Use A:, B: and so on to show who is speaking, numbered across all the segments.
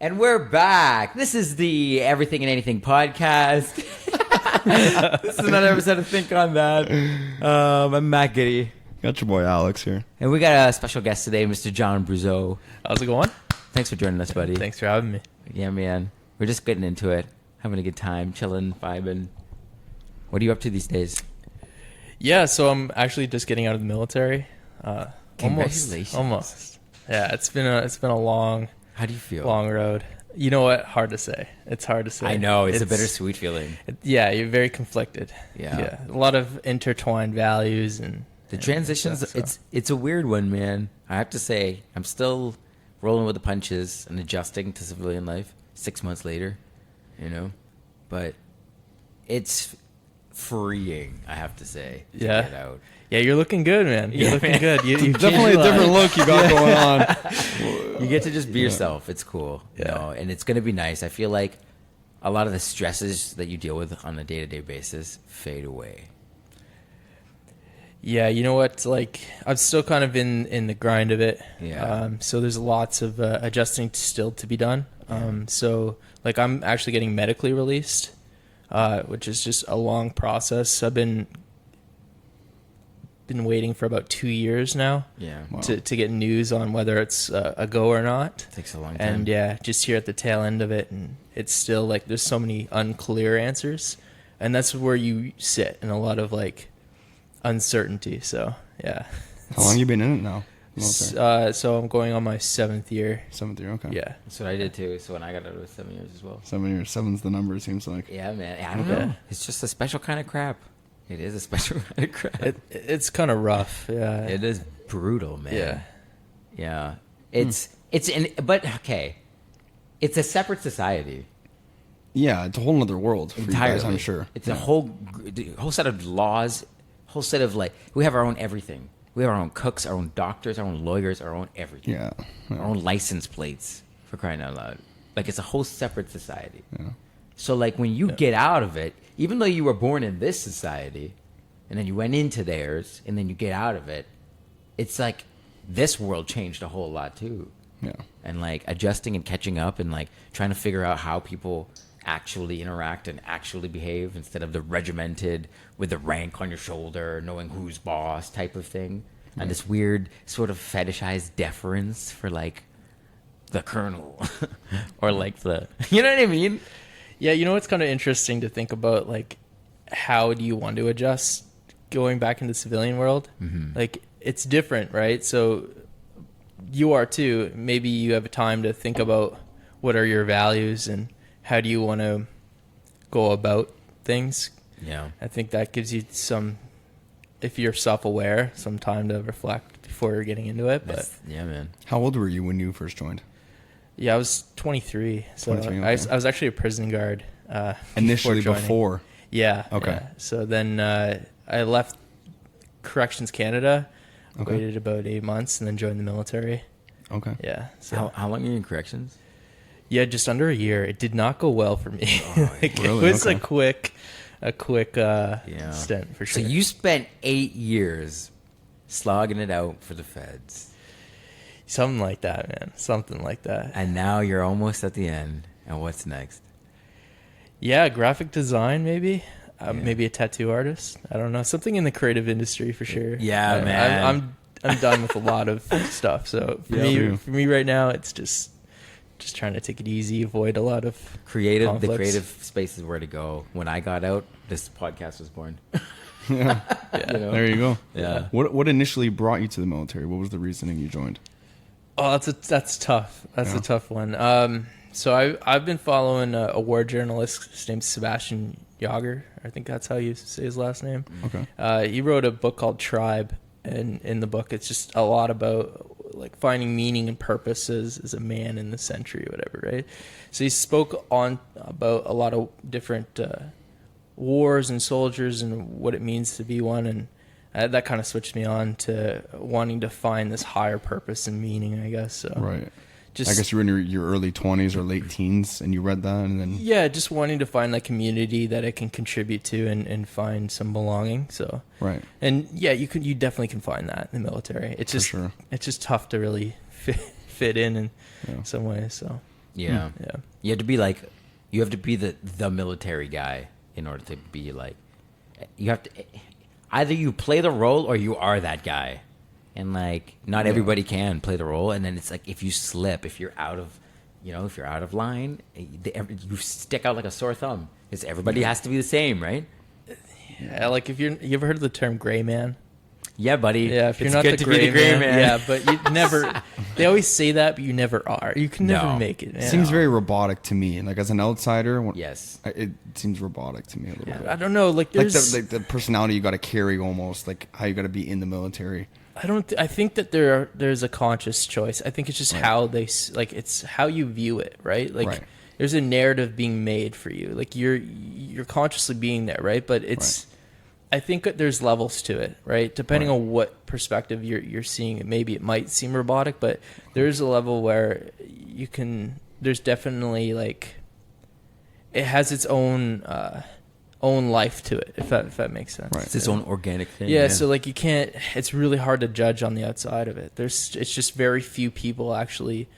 A: And we're back. This is the Everything and Anything podcast. This is another episode of Think on That. I'm Matt Giddy.
B: Got your boy Alex here.
A: And we got a special guest today, Mr. Jon Brousseau.
C: How's it going?
A: Thanks for joining us, buddy.
C: Thanks for having me.
A: Yeah, man. We're just getting into it. Having a good time, chilling, vibing. What are you up to these days?
C: Yeah, so I'm actually just getting out of the military.
A: Congratulations.
C: Almost. Yeah, it's been a long...
A: How do you feel?
C: Long road. You know what? Hard to say. It's hard to say.
A: I know. It's a bittersweet feeling.
C: You're very conflicted.
A: Yeah.
C: A lot of intertwined values and...
A: The transitions,
C: stuff, so.
A: It's a weird one, man. I have to say, I'm still rolling with the punches and adjusting to civilian life 6 months later, you know? But it's freeing, I have to say, to get out.
C: Yeah, you're looking good, man. You're looking good. You
B: Definitely a different look you got going on.
A: You get to just be yourself. It's cool.
C: Yeah.
A: You know? And it's going to be nice. I feel like a lot of the stresses that you deal with on a day-to-day basis fade away.
C: Yeah, you know what? Like, I'm still kind of in the grind of it.
A: Yeah.
C: So there's lots of adjusting still to be done. So, like, I'm actually getting medically released, which is just a long process. I've been waiting for about 2 years now.
A: Yeah.
B: Wow.
C: To get news on whether it's a go or not.
A: It takes a long time.
C: And yeah, just here at the tail end of it, and it's still like there's so many unclear answers, and that's where you sit in a lot of like uncertainty. So yeah.
B: How long you been in it now?
C: So I'm going on my 7th year.
B: 7th year, okay.
C: Yeah.
A: That's what I did too. So when I got out, it was 7 years as well.
B: 7 years. 7's the number, it seems like.
A: Yeah, man. I don't know. It's just a special kind of crap. It is a special kind of crap.
C: It's kind of rough. Yeah.
A: It is brutal, man.
C: Yeah.
A: Yeah. But okay. It's a separate society.
B: Yeah, it's a whole other world for
A: Entirely.
B: you guys, I'm sure.
A: It's a whole set of laws, whole set of like, we have our own everything. We have our own cooks, our own doctors, our own lawyers, our own everything.
B: Yeah.
A: Our own license plates, for crying out loud. Like, it's a whole separate society.
B: Yeah.
A: So, like, when you get out of it, even though you were born in this society, and then you went into theirs, and then you get out of it, it's like this world changed a whole lot, too.
B: Yeah.
A: And, like, adjusting and catching up and, like, trying to figure out how people actually interact and actually behave instead of the regimented with the rank on your shoulder, knowing who's boss type of thing. And this weird sort of fetishized deference for, like, the colonel or, like, the... You know what I mean?
C: Yeah, you know what's kind of interesting to think about, like, how do you want to adjust going back into the civilian world? Mm-hmm. Like, it's different, right? So you are too. Maybe you have time to think about what are your values and how do you want to go about things.
A: Yeah.
C: I think that gives you some, if you're self-aware, some time to reflect before you're getting into it. But
A: yeah, man.
B: How old were you when you first joined?
C: yeah, I was 23. So
B: 23, okay.
C: I was actually a prison guard.
B: Initially
C: joining.
B: before.
C: Yeah.
B: Okay.
C: Yeah. So then I left Corrections Canada,
B: Okay.
C: waited about 8 months, and then joined the military.
B: Okay.
C: Yeah. So
A: How long are you in corrections?
C: yeah, just under a year. It did not go well for me. Like,
B: really?
C: It was
B: Okay.
C: a quick stint for sure.
A: So you spent 8 years slogging it out for the feds.
C: Something like that, man. Something like that.
A: And now you're almost at the end. And what's next?
C: Yeah, graphic design maybe. Maybe a tattoo artist. I don't know. Something in the creative industry for sure.
A: Yeah, man.
C: I'm done with a lot of stuff. So for me right now, it's just trying to take it easy, avoid a lot of
A: The
C: conflicts.
A: creative space is where to go. When I got out, this podcast was born.
B: Yeah.
A: You know?
B: There you go.
A: Yeah.
B: What initially brought you to the military? What was the reasoning you joined?
C: Oh, that's tough. That's a tough one. So I've been following a war journalist. His name's Sebastian Yager. I think that's how you say his last name.
B: Okay.
C: He wrote a book called Tribe, and in the book, it's just a lot about like finding meaning and purposes as a man in the century, whatever, right? So he spoke on about a lot of different wars and soldiers and what it means to be one, and that kind of switched me on to wanting to find this higher purpose and meaning, I guess. So
B: Right. I guess you were in your early 20s or late teens and you read that and then...
C: Yeah, just wanting to find that community that I can contribute to and find some belonging. So
B: Right.
C: And yeah, you definitely can find that in the military. It's just
B: sure.
C: It's just tough to really fit in some ways. So
A: Yeah.
C: Yeah.
A: You have to be like, you have to be the military guy in order to be like, you have to, either you play the role or you are that guy. And like, not everybody can play the role. And then it's like, if you slip, if you're out of, if you're out of line, you stick out like a sore thumb. Because everybody has to be the same, right?
C: Yeah, like you ever heard of the term gray man?
A: Yeah, buddy.
C: Yeah, if you're
A: It's
C: not
A: good
C: the
A: to be the gray man.
C: yeah, but you never. They always say that, but you never are. You can never
A: No.
C: make it.
B: It
C: Man.
B: seems very robotic to me. And like as an outsider,
A: Yes.
B: it seems robotic to me a little bit.
C: I don't know. Like there's.
B: Like the personality you got to carry almost, like how you got to be in the military.
C: I don't. I think that there's a conscious choice. I think it's just how they like. It's how you view it, right? Like
B: Right.
C: there's a narrative being made for you. Like you're consciously being there, right? But it's. I think that there's levels to it, right? Depending on what perspective you're seeing it. Maybe it might seem robotic, but there's a level where you can. There's definitely like. It has its own life to it, if that makes sense.
B: Right.
A: It's its own organic thing.
C: Yeah, so like you can't. It's really hard to judge on the outside of it. It's just very few people actually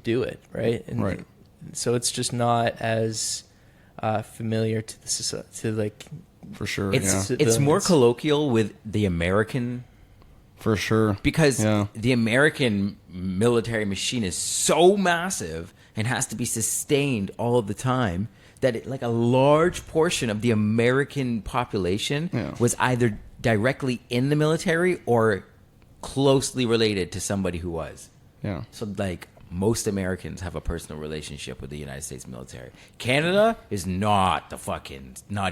C: do it, right? And
B: Right.
C: So it's just not as familiar to the society, to like.
B: For sure.
A: It's
B: yeah.
A: it's more colloquial with the American,
B: For sure.
A: because
B: Yeah.
A: the American military machine is so massive and has to be sustained all of the time that like a large portion of the American population was either directly in the military or closely related to somebody who was.
B: Yeah.
A: So like most Americans have a personal relationship with the United States military. Canada is not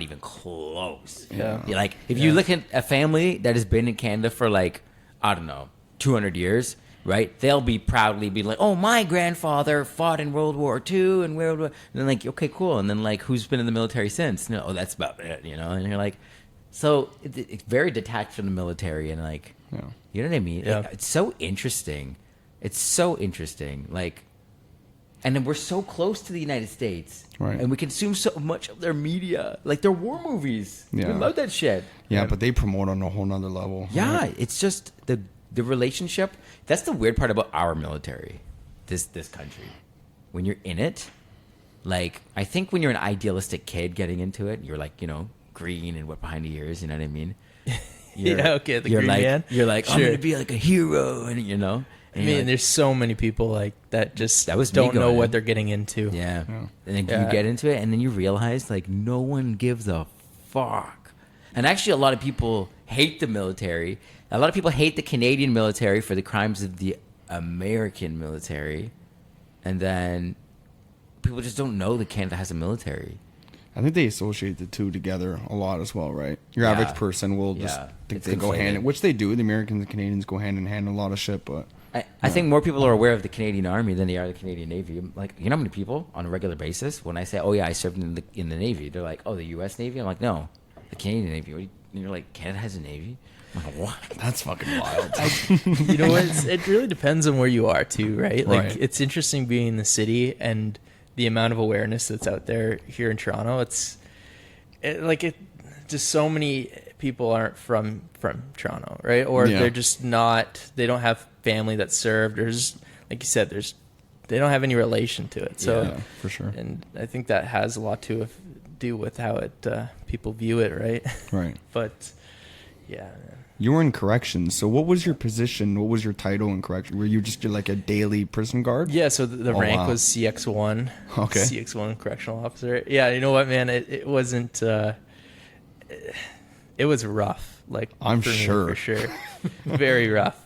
A: even close.
C: Yeah.
A: Like if you look at a family that has been in Canada for like, I don't know, 200 years, right? They'll be proudly be like, oh, my grandfather fought in World War II and World War, and then like, okay, cool. And then like, who's been in the military since? No, oh, that's about it, And you're like, so it's very detached from the military and like, you know what I mean?
C: Yeah.
A: It's so interesting. It's so interesting. Like, and then we're so close to the United States,
B: Right.
A: and we consume so much of their media, like their war movies.
B: Yeah.
A: We love that shit.
B: Yeah, but they promote on a whole nother level.
A: Yeah,
B: right?
A: it's just the relationship. That's the weird part about our military, this country. When you're in it, like I think when you're an idealistic kid getting into it, you're like green and wet behind the ears. You know what I mean?
C: Yeah, okay, the
A: you're
C: green
A: like,
C: man.
A: You're like, I'm
C: Sure.
A: gonna be like a hero, and And
C: I
A: you're
C: mean,
A: like,
C: there's so many people like that just
A: That was me
C: don't know
A: going
C: what
A: in.
C: they're getting into.
A: Yeah.
B: Yeah.
A: And then
C: Yeah.
A: you get into it, and then you realize, like, no one gives a fuck. And actually, a lot of people hate the military. A lot of people hate the Canadian military for the crimes of the American military. And then people just don't know that Canada has a military.
B: I think they associate the two together a lot as well, right? Your
A: Yeah.
B: average person will just
A: Yeah.
B: think
A: It's
B: they go
A: inflated.
B: hand, which they do. The Americans and Canadians go hand in hand in a lot of shit, but
A: I think more people are aware of the Canadian Army than they are the Canadian Navy. Like, you know how many people on a regular basis, when I say, oh, yeah, I served in the Navy, they're like, oh, the U.S. Navy? I'm like, no, the Canadian Navy. And you're like, Canada has a Navy? I'm like, what?
B: that's fucking wild.
C: You know what? It really depends on where you are too, right? Like
B: Right.
C: it's interesting being in the city and the amount of awareness that's out there here in Toronto. Just so many people aren't from Toronto, right? Or
B: Yeah.
C: they're just not. They don't have family that served. Or just, like you said, they don't have any relation to it. So,
B: Yeah, for sure.
C: and I think that has a lot to do with how it people view it, right?
B: Right.
C: But yeah.
B: You were in corrections. So what was your position? What was your title in corrections? Were you just like a daily prison guard?
C: Yeah, so the
B: Oh,
C: rank
B: wow.
C: was CX1.
B: Okay.
C: CX1 correctional officer. Yeah, you know what, man? It wasn't. It was rough. Like
B: I'm
C: for me,
B: sure.
C: for sure, very rough.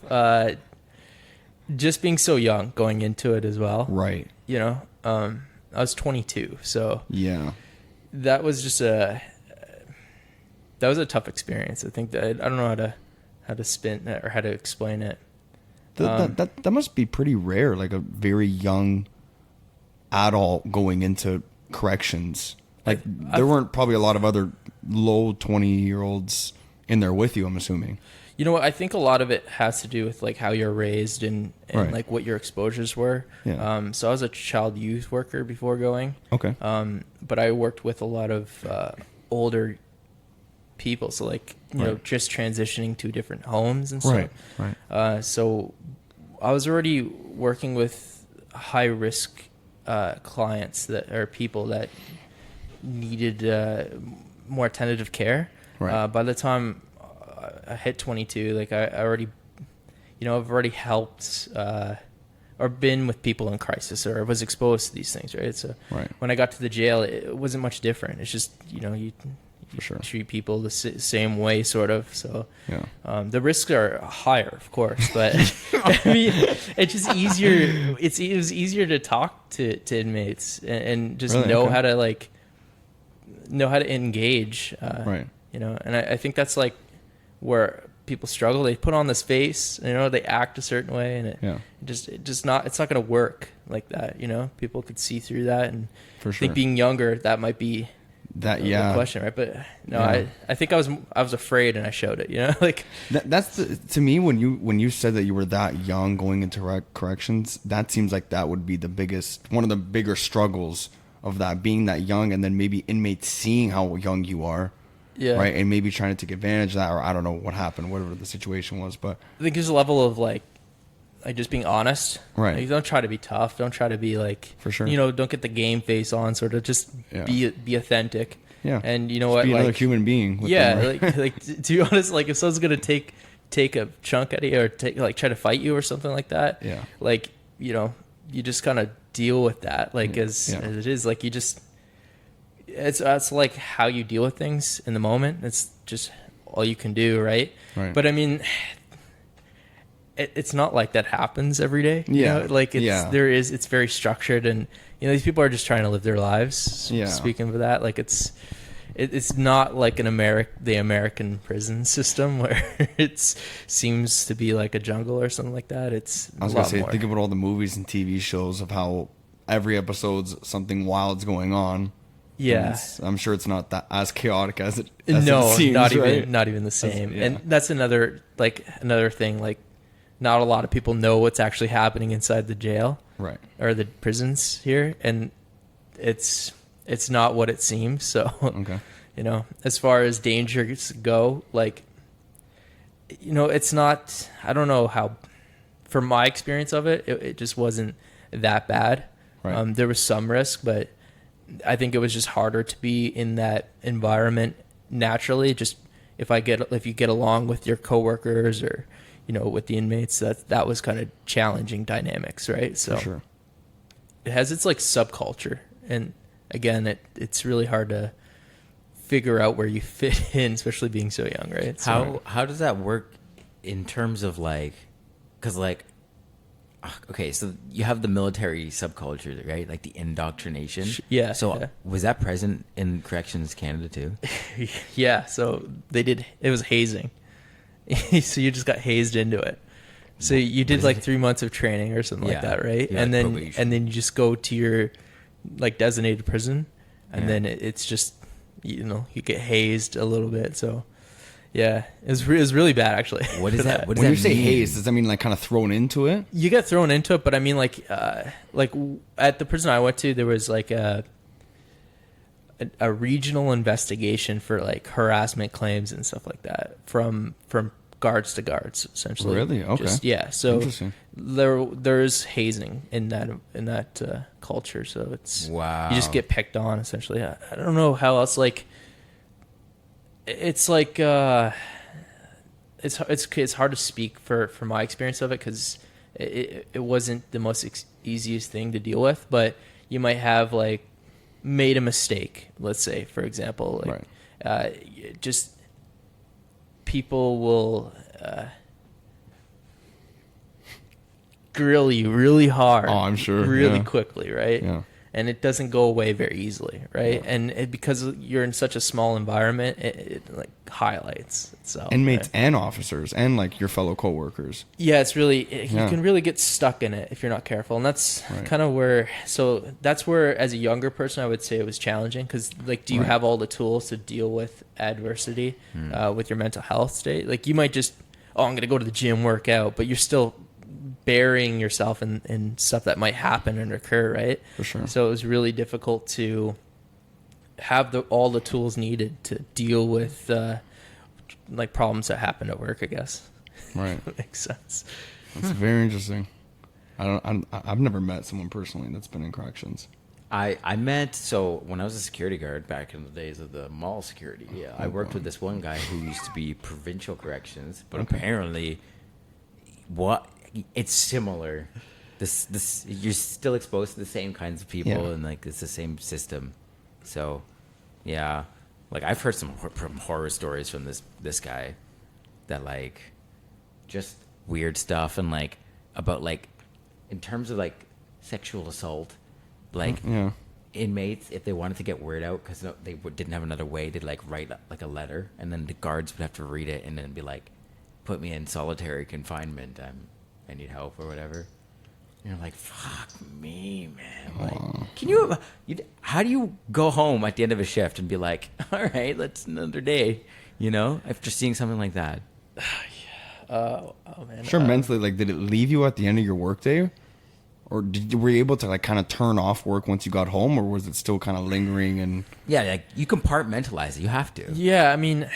C: Just being so young, going into it as well.
B: Right.
C: You know, I was 22, so
B: Yeah.
C: that was just a tough experience. I think that I don't know how to spin that or how to explain it.
B: That must be pretty rare, like a very young adult going into corrections. Like there weren't probably a lot of other low 20-year-olds in there with you, I'm assuming.
C: You know what? I think a lot of it has to do with like how you're raised and
B: Right.
C: like what your exposures were.
B: Yeah.
C: So I was a child youth worker before going.
B: Okay.
C: But I worked with a lot of older people, so like you know,
B: Right.
C: just transitioning to different homes and stuff.
B: Right.
C: So I was already working with high risk clients that or people that needed more tentative care.
B: Right.
C: By the time I hit 22, like I already, I've already helped or been with people in crisis or was exposed to these things, right? So
B: Right.
C: when I got to the jail, it wasn't much different. It's just, you
B: For sure.
C: treat people the same way, sort of. So
B: Yeah.
C: the risks are higher, of course, but I mean, it's just easier. It was easier to talk to inmates and just
B: Really?
C: know
B: Okay.
C: how to engage.
B: Right.
C: And I think that's like where people struggle. They put on this face, they act a certain way, and it's not going to work like that. People could see through that, and
B: For
C: I
B: sure.
C: think being younger, that might be
B: That
C: the question, right? But no,
B: Yeah.
C: I think I was afraid, and I showed it. Like
B: That's to me when you said that you were that young going into corrections, that seems like that would be one of the bigger struggles of that, being that young, and then maybe inmates seeing how young you are, right, and maybe trying to take advantage of that, or I don't know what happened, whatever the situation was, but
C: I think there's a level of like just being honest,
B: Right.
C: Like, don't try to be tough. Don't try to be like,
B: For sure.
C: Don't get the game face on. Sort of just be authentic.
B: Yeah.
C: And you know
B: Just
C: what?
B: be
C: like,
B: another human being. With
C: Yeah.
B: them, right?
C: like to be honest, like if someone's gonna take a chunk out of you or try to fight you or something like that,
B: Yeah.
C: like you just kind of deal with that, like as it is. Like you just it's like how you deal with things in the moment. It's just all you can do, right?
B: Right.
C: But I mean, it's not like that happens every day.
B: Yeah.
C: Like it's very structured, and these people are just trying to live their lives.
B: Yeah.
C: Speaking of that, like it's not like the American prison system where it seems to be like a jungle or something like that. It's
B: I was
C: a
B: gonna
C: lot
B: say,
C: more.
B: think about all the movies and TV shows of how every episode's something wild's going on.
C: Yeah.
B: I'm sure it's not that as chaotic as it
C: No,
B: seems,
C: not
B: right?
C: even the same.
B: Yeah.
C: And that's another thing. Like, not a lot of people know what's actually happening inside the jail,
B: Right.
C: or the prisons here, and it's not what it seems. So,
B: Okay.
C: as far as dangers go, like, it's not. I don't know how. From my experience of it, it just wasn't that bad.
B: Right.
C: There was some risk, but I think it was just harder to be in that environment naturally. Just if you get along with your coworkers or with the inmates, that was kind of challenging dynamics, right? So
B: For sure.
C: it has its like subculture, and again, it's really hard to figure out where you fit in, especially being so young, right? So,
A: How does that work in terms of like, because like, okay, so you have the military subculture, right? Like the indoctrination.
C: Yeah,
A: So
C: yeah.
A: was that present in Corrections Canada too?
C: yeah, so it was hazing. So you just got hazed into it. So you did like 3 months of training or something like
A: Yeah.
C: that, right?
A: Yeah,
C: and
A: like
C: then
A: probation.
C: you just go to your like designated prison, and
A: Yeah.
C: then it's just you get hazed a little bit. So yeah, it was really bad actually.
A: What is
C: for
A: that? What does
B: When
A: that
B: you say
A: mean?
B: haze, does that mean like kind of thrown into it?
C: You get thrown into it, but I mean like at the prison I went to, there was like a regional investigation for like harassment claims and stuff like that from guards to guards, essentially.
B: Really? Okay.
C: Yeah. So
B: Interesting.
C: there's hazing in that culture. So it's
A: Wow.
C: you just get picked on essentially. I don't know how else. Like it's like it's hard to speak for my experience of it, because it wasn't the most easiest thing to deal with. But you might have like made a mistake, let's say, for example, like just people will grill you really hard.
B: Oh, I'm sure,
C: really
B: yeah.
C: quickly, right?
B: Yeah.
C: And it doesn't go away very easily, right? And because you're in such a small environment, it like highlights itself.
B: Inmates
C: right?
B: and officers and like your fellow coworkers.
C: Yeah, it's really
B: Yeah.
C: you can really get stuck in it if you're not careful, and that's
B: Right.
C: kind of where. So that's where, as a younger person, I would say it was challenging, because like, do you
B: Right.
C: have all the tools to deal with adversity with your mental health state? Like, you might just, I'm going to go to the gym, work out, but you're still burying yourself in stuff that might happen and occur, right?
B: For sure.
C: So it was really difficult to have all the tools needed to deal with like problems that happen at work, I guess.
B: Right.
C: That makes sense.
B: That's very interesting. I've never met someone personally that's been in corrections.
A: I met, so when I was a security guard back in the days of the mall security, I worked with this one guy who used to be provincial corrections, but apparently it's similar. This you're still exposed to the same kinds of people, and like it's the same system. So yeah, like I've heard some horror stories from this guy that like just weird stuff, and like about like in terms of like sexual assault, like inmates, if they wanted to get word out because they didn't have another way, they'd like write like a letter, and then the guards would have to read it and then be like, put me in solitary confinement, I need help or whatever. And you're like, fuck me, man. Like, can you how do you go home at the end of a shift and be like, all right, let's another day, you know, after seeing something like that?
C: Oh man.
B: Sure, mentally, like, did it leave you at the end of your workday, or were you able to like kind of turn off work once you got home, or was it still kind of lingering? And
A: yeah, like you compartmentalize it. You have to.
C: Yeah, I mean,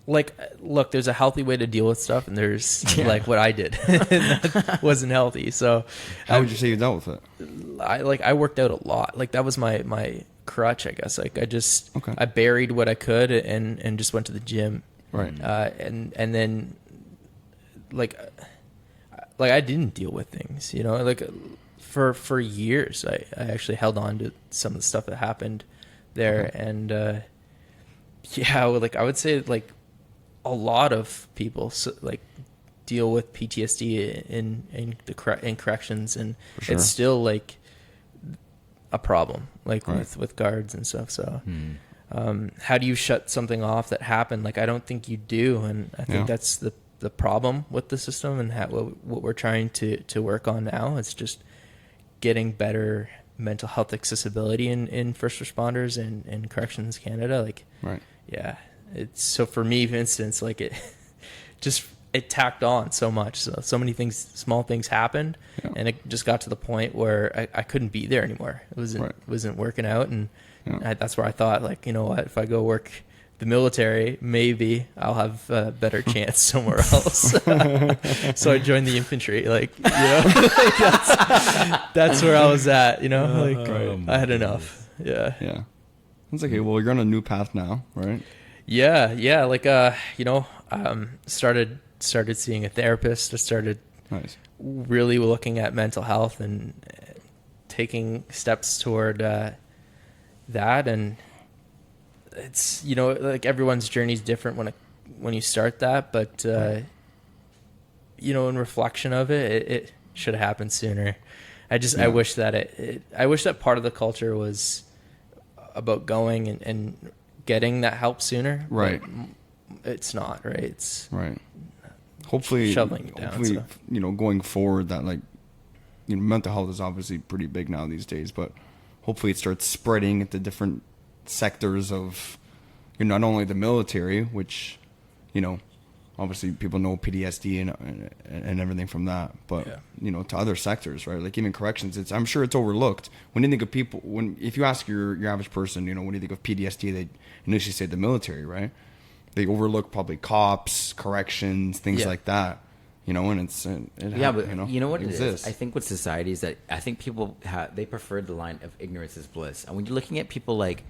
C: like, look, there's a healthy way to deal with stuff, and there's like what I did that wasn't healthy. So,
B: how would you say you dealt with it?
C: I worked out a lot. Like that was my crutch, I guess. Like I buried what I could and just went to the gym.
B: Right.
C: And then like I didn't deal with things, you know, like for years I actually held on to some of the stuff that happened there. And like I would say like a lot of people like deal with PTSD in corrections, and it's still like a problem, like with guards and stuff. So how do you shut something off that happened? Like I don't think you do, and I think that's the problem with the system, and what we're trying to work on now is just getting better mental health accessibility in first responders and Corrections Canada. Like, it's so for me, for instance, like it tacked on so much. So many things, small things happened, and it just got to the point where I couldn't be there anymore. It wasn't working out, and that's where I thought, like, you know what, if I go work the military, maybe I'll have a better chance somewhere else. So I joined the infantry, like, you know, that's where I was at, you know, like I had enough. Yeah.
B: It's okay. Well, you're on a new path now, right?
C: Yeah. Like, you know, started seeing a therapist. I started really looking at mental health and taking steps toward that. And it's, you know, like everyone's journey is different when you start that, but you know, in reflection of it should have happened sooner. I wish that I wish that part of the culture was about going and getting that help sooner.
B: Right.
C: It's not, right? It's
B: hopefully
C: shoveling it down.
B: Hopefully, you know, going forward, that, like, you know, mental health is obviously pretty big now these days, but hopefully it starts spreading into different sectors of, you know, not only the military, which, you know, obviously people know PTSD and everything from that, but you know, to other sectors, right? Like even corrections, I'm sure it's overlooked. When you think of people, if you ask your average person, you know, when you think of PTSD, they initially say the military, right? They overlook probably cops, corrections, things like that. You know, and
A: but you know what it
B: exists.
A: is? I think with society is that I think people they prefer the line of ignorance is bliss. And when you're looking at people like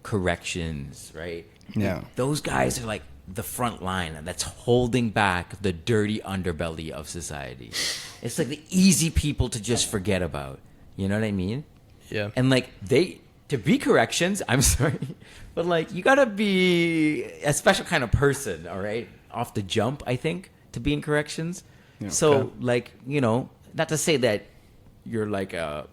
A: corrections, right?
B: Yeah.
A: Those guys are like the front line that's holding back the dirty underbelly of society. It's like the easy people to just forget about. You know what I mean?
C: Yeah.
A: And like to be corrections, I'm sorry, but like you gotta be a special kind of person, all right? Off the jump, I think, to be in corrections. Yeah, so like, you know, not to say that you're like a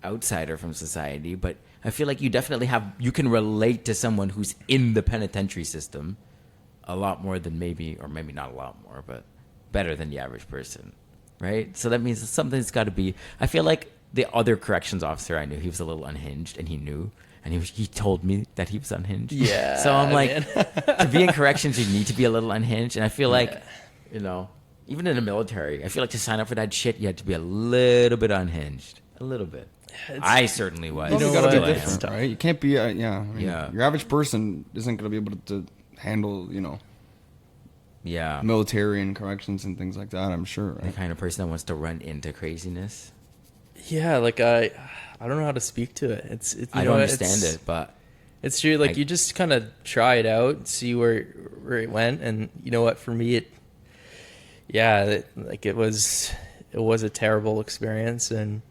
A: outsider from society, but I feel like you definitely you can relate to someone who's in the penitentiary system a lot more than maybe not a lot more, but better than the average person, right? So that means something's got to be. I feel like the other corrections officer I knew, he was a little unhinged, and he knew, and he told me that he was unhinged.
C: Yeah.
A: So I'm like, to be in corrections, you need to be a little unhinged, and I feel like, you know, even in the military, I feel like to sign up for that shit, you had to be a little bit unhinged, a little bit. I certainly was.
B: You got to be different, right? You can't be, your average person isn't going to be able to handle, you know,
A: Yeah.
B: military and corrections and things like that. I'm sure.
A: The
B: Right?
A: kind of person that wants to run into craziness.
C: Yeah, like I don't know how to speak to it.
A: I don't understand it, but
C: It's true. Like you just kind of try it out, see where it went, and you know what? For me, it was a terrible experience, and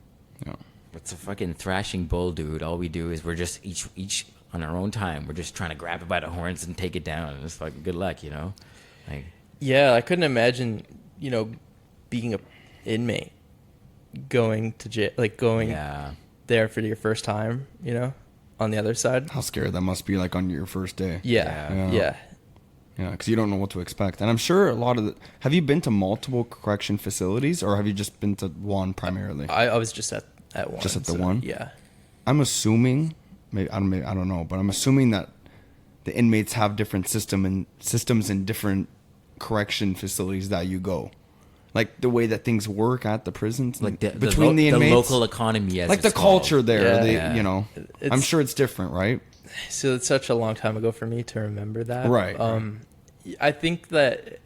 B: Yeah.
A: it's a fucking thrashing bull, dude. All we do is we're just each on our own time. We're just trying to grab it by the horns and take it down. And it's fucking good luck, you know. Like,
C: yeah, I couldn't imagine, being a inmate going to jail, like going
A: yeah.
C: there for your first time, on the other side.
B: How scary that must be, like on your first day.
C: Yeah.
B: Yeah. Yeah, because you don't know what to expect. And I'm sure a lot of have you been to multiple correction facilities, or have you just been to one primarily?
C: I was just at one.
B: Just at the one?
C: Yeah.
B: I'm assuming, maybe I don't know, but I'm assuming that the inmates have different systems in different correction facilities that you go. Like the way that things work at the prisons,
A: Like
B: between the inmates,
A: the local economy, as
B: like the
A: it's called.
B: culture there.
C: Yeah.
B: I'm sure it's different, right?
C: So it's such a long time ago for me to remember that.
B: Right.
C: I think that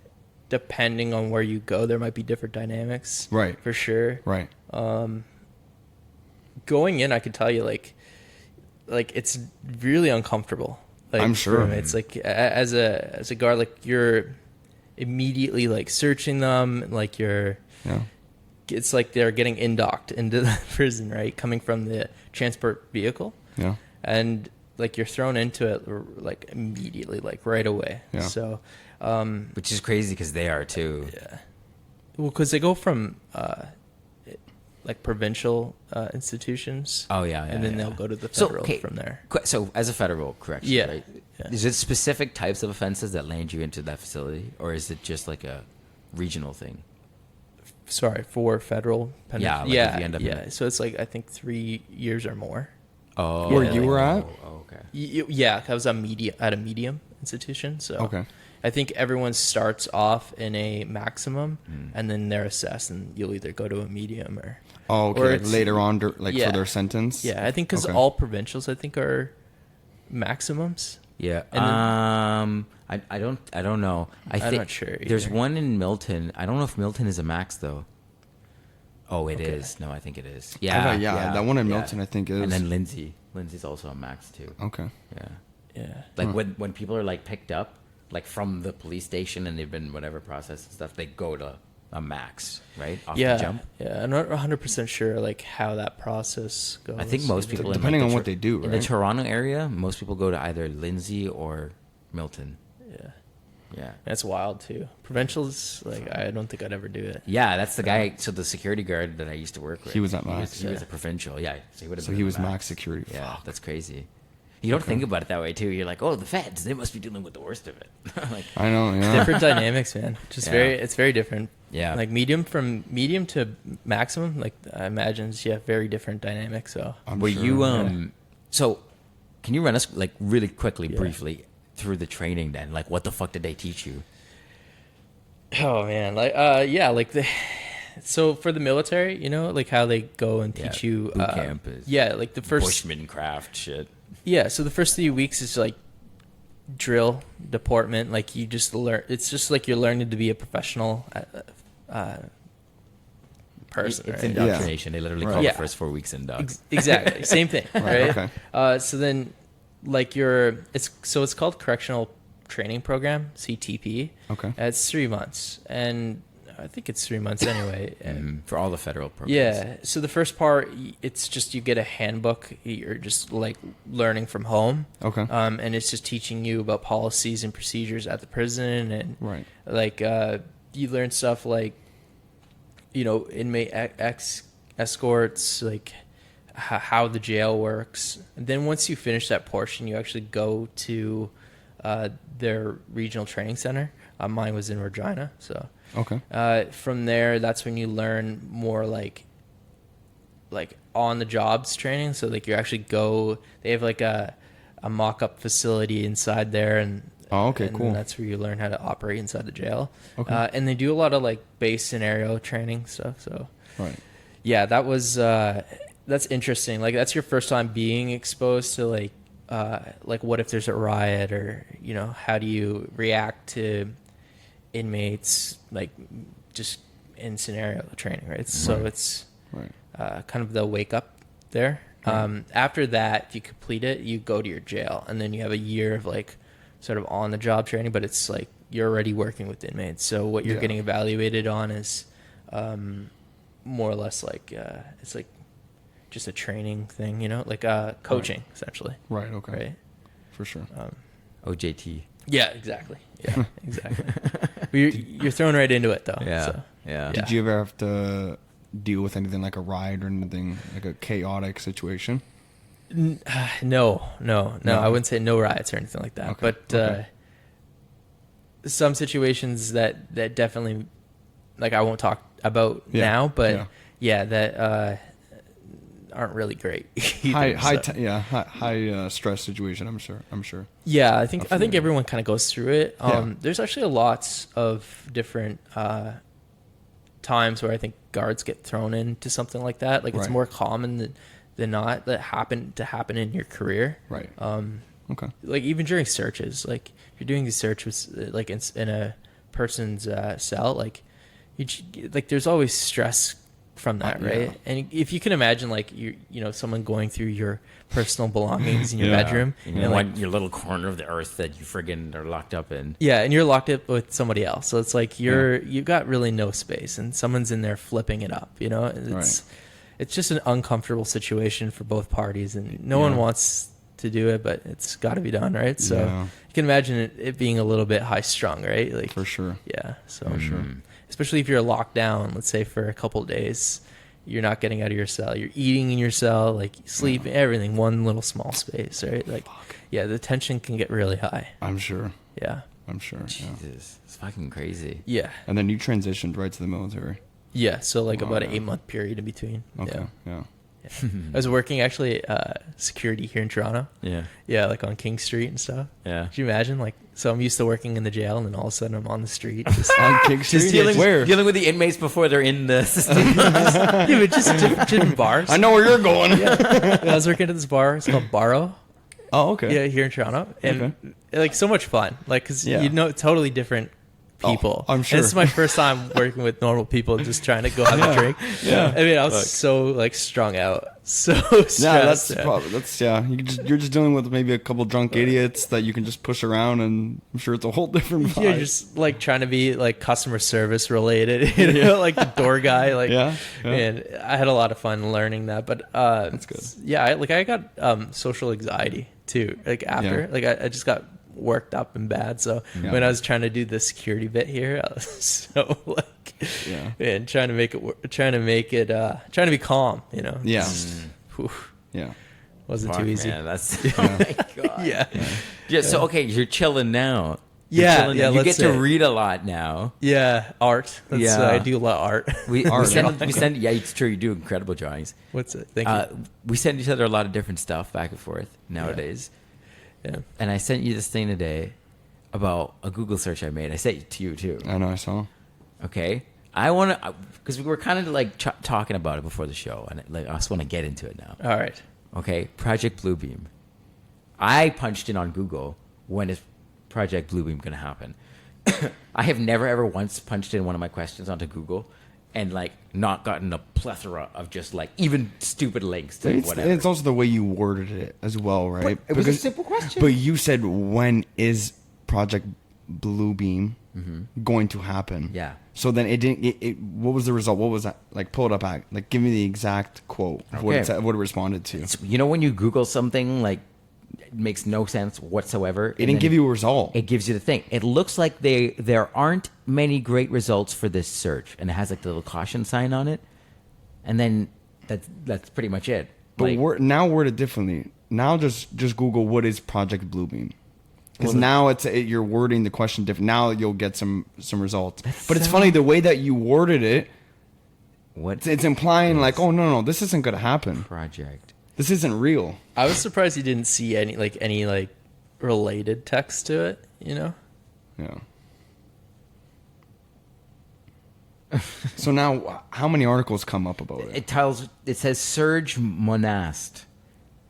C: depending on where you go, there might be different dynamics.
B: Right.
C: For sure.
B: Right.
C: Going in, I could tell you, like it's really uncomfortable. Like,
B: I'm sure.
C: It's like as a guard, like you're immediately like searching them, like you're.
B: Yeah.
C: It's like they're getting indocked into the prison, right? Coming from the transport vehicle.
B: Yeah.
C: And like you're thrown into it like immediately, like right away.
B: Yeah.
C: So,
A: Which is crazy because they are too.
C: yeah. Well, because they go from like provincial institutions.
A: Oh yeah,
C: and then
A: yeah.
C: they'll go to the federal
A: okay,
C: from there.
A: So as a federal correction,
C: Yeah.
A: right?
C: Yeah.
A: Is it specific types of offenses that land you into that facility, or is it just like a regional thing?
C: Sorry, for federal
A: Yeah, like if
C: yeah,
A: you end up in
C: yeah. So it's like I think 3 years or more.
A: Oh,
B: Where you were at?
A: Oh, okay.
C: Yeah, I was at a medium institution. So
B: Okay.
C: I think everyone starts off in a maximum, and then they're assessed, and you'll either go to a medium or.
B: Oh, okay.
C: or
B: Like
C: it's-
B: later on, like
C: yeah.
B: for their sentence.
C: Yeah, I think because
B: Okay.
C: all provincials, I think, are maximums.
A: Yeah.
C: And
A: I don't know.
C: I'm
A: think
C: not sure
A: There's
C: either.
A: one in Milton. I don't know if Milton is a max though. Oh, it is.
C: Okay.
A: No, I think it is.
B: Yeah,
A: Yeah.
B: that one in
A: yeah.
B: Milton, I think, is.
A: And then Lindsay. Lindsay's also a max too.
B: Okay.
A: Yeah.
C: Yeah.
A: Like
B: Huh.
A: when people are like picked up, like from the police station and they've been whatever process and stuff, they go to a max, right? Off
C: Yeah.
A: the jump.
C: Yeah. I'm not 100% sure like how that process goes.
A: I think most people,
B: Depending
A: in
B: on
A: like
B: what they do,
A: in the
B: right?
A: Toronto area, most people go to either Lindsay or Milton.
C: Yeah.
A: Yeah.
C: That's wild too. Provincials, like I don't think I'd ever do it.
A: Yeah, that's the guy. So the security guard that I used to work with,
B: He was at max.
A: He was a provincial. Yeah, so he would have.
B: So
A: been
B: he
A: in
B: was
A: the
B: max security.
A: Yeah,
B: Fuck.
A: that's crazy. You don't think about it that way too. You're like, oh, the feds, they must be dealing with the worst of it. Like,
B: I know. Yeah.
C: Different dynamics, man. Just
A: Yeah.
C: it's very different.
A: Yeah.
C: Like medium to maximum, like I imagine, very different dynamics. So
B: I'm
A: were
B: sure,
A: you
B: yeah.
A: So, can you run us like really quickly,
C: Yeah.
A: briefly through the training? Then, like, what the fuck did they teach you?
C: Oh man, like yeah, like so for the military, like how they go and
A: Yeah,
C: teach you
A: boot camp is
C: yeah, like the first
A: Bushmancraft shit.
C: yeah, so the first 3 weeks is like drill deportment, like you just learn. It's just like you're learning to be a professional person.
A: It's
C: right?
A: indoctrination. They literally
B: Right.
A: call
C: Yeah.
A: the first 4 weeks indoc.
C: Exactly, same thing, right?
B: okay.
C: So then, like it's called Correctional Training Program, CTP.
B: Okay.
C: It's 3 months, and I think it's 3 months anyway. And
A: For all the federal programs.
C: yeah, so the first part, it's just you get a handbook. You're just like learning from home.
B: Okay.
C: And it's just teaching you about policies and procedures at the prison, and
B: Right.
C: like you learn stuff like inmate escorts, like how the jail works. And then once you finish that portion, you actually go to their regional training center. Mine was in Regina, so
B: Okay.
C: from there, that's when you learn more like on the jobs training. So like you actually go. They have like a mock-up facility inside there, and
B: Oh, okay,
C: and
B: cool.
C: that's where you learn how to operate inside the jail.
B: Okay.
C: And they do a lot of like base scenario training stuff. So
B: Right.
C: yeah, that was that's interesting. Like that's your first time being exposed to like what if there's a riot, or how do you react to inmates, like just in scenario training, right? So it's kind of the wake up there. After that, if you complete it, you go to your jail, and then you have a year of like sort of on the job training, but it's like you're already working with inmates. So what you're getting evaluated on is more or less like it's like just a training thing, you know, like coaching essentially.
B: Right. Okay.
C: Right.
B: For sure.
A: OJT.
C: Yeah, exactly. Yeah, exactly. You're thrown right into it though.
A: Yeah.
C: So.
A: Yeah.
B: Did you ever have to deal with anything like a riot or anything like a chaotic situation?
C: No. I wouldn't say no riots or anything like that.
B: Okay.
C: But some situations that definitely, like, I won't talk about now, but that aren't really great. Either,
B: high stress situation. I'm sure.
C: Yeah, I think everyone kind of goes through it. There's actually lots of different times where I think guards get thrown into something like that. Like it's more common than not that happen in your career.
B: Right. Okay.
C: Like even during searches, like if you're doing these searches, like in a person's cell, like there's always stress from that, right?
B: Yeah.
C: And if you can imagine, like you know, someone going through your personal belongings in your bedroom,
A: and like your little corner of the earth that you friggin' are locked up in.
C: Yeah, and you're locked up with somebody else, so it's like you've got really no space, and someone's in there flipping it up. You know, it's just an uncomfortable situation for both parties, and no one wants to do it, but it's got to be done, right? So you can imagine it being a little bit high strung, right? Like
B: for sure.
C: Yeah. So
B: for sure.
C: Especially if you're locked down, let's say for a couple of days, you're not getting out of your cell. You're eating in your cell, like sleeping, everything, one little small space, right? Like, the tension can get really high.
B: I'm sure.
C: Yeah.
B: I'm sure.
A: Jesus, it's fucking crazy.
C: Yeah.
B: And then you transitioned right to the military.
C: Yeah. So like about an 8-month period in between.
B: Okay. Yeah.
C: I was working actually security here in Toronto.
A: Yeah.
C: Yeah, like on King Street and stuff.
A: Yeah.
C: Could you imagine? Like, so I'm used to working in the jail, and then all of a sudden I'm on the street. Just,
B: On King Street?
A: dealing with the inmates before they're in the system.
C: yeah, but just different bars.
B: I know where you're going.
C: Yeah, I was working at this bar. It's called Barrow.
B: Oh, okay.
C: Yeah, here in Toronto, and like so much fun. Like, cause you know, totally different people.
B: I'm sure.
C: And this is my first time working with normal people, just trying to go have a drink.
B: Yeah.
C: I mean, I was so like strung out, so stressed.
B: Yeah, that's you're just dealing with maybe a couple drunk idiots that you can just push around, and I'm sure it's a whole different vibe.
C: You're just like trying to be like customer service related, you know, like the door guy. Like, and I had a lot of fun learning that. But
B: that's good.
C: Yeah, I got social anxiety too. Like after, like I just got worked up and bad. So when I was trying to do the security bit here, I was so like, and trying to be calm, you know.
B: Yeah.
C: Wasn't too easy.
A: Man, that's oh my god. Yeah. So okay, you're chilling now.
C: Yeah.
A: You get to read a lot now.
C: Yeah, art. That's, I do a lot of art.
A: We send. Yeah, it's true. You do incredible drawings.
C: What's it? Thank you.
A: We send each other a lot of different stuff back and forth nowadays.
C: Yeah.
A: And I sent you this thing today about a Google search I made. I sent it to you too.
B: I know, I saw.
A: Okay. I want to, because we were kind of like talking about it before the show, and like I just want to get into it now.
C: All right.
A: Okay. Project Bluebeam. I punched in on Google, when is Project Bluebeam going to happen? I have never ever once punched in one of my questions onto Google and like not gotten a plethora of just like even stupid links to whatever.
B: It's also the way you worded it as well, right?
A: But it was a simple question.
B: But you said, when is Project Bluebeam going to happen?
A: Yeah.
B: So then it didn't. What was the result? What was that? Like, pull it up. Like, give me the exact quote of what it responded to.
A: You know, when you Google something, like, it makes no sense whatsoever.
B: It didn't give you a result.
A: It gives you the thing. It looks like there aren't many great results for this search, and it has like the little caution sign on it, and then that's pretty much it.
B: But
A: like,
B: now word it differently. Now just Google what is Project Bluebeam, because now you're wording the question different. Now you'll get some results. But it's funny the way that you worded it. It's implying like, oh no, this isn't going to happen.
A: Project.
B: This isn't real.
C: I was surprised you didn't see any related text to it, you know?
B: Yeah. So now, how many articles come up about it?
A: It says Serge Monast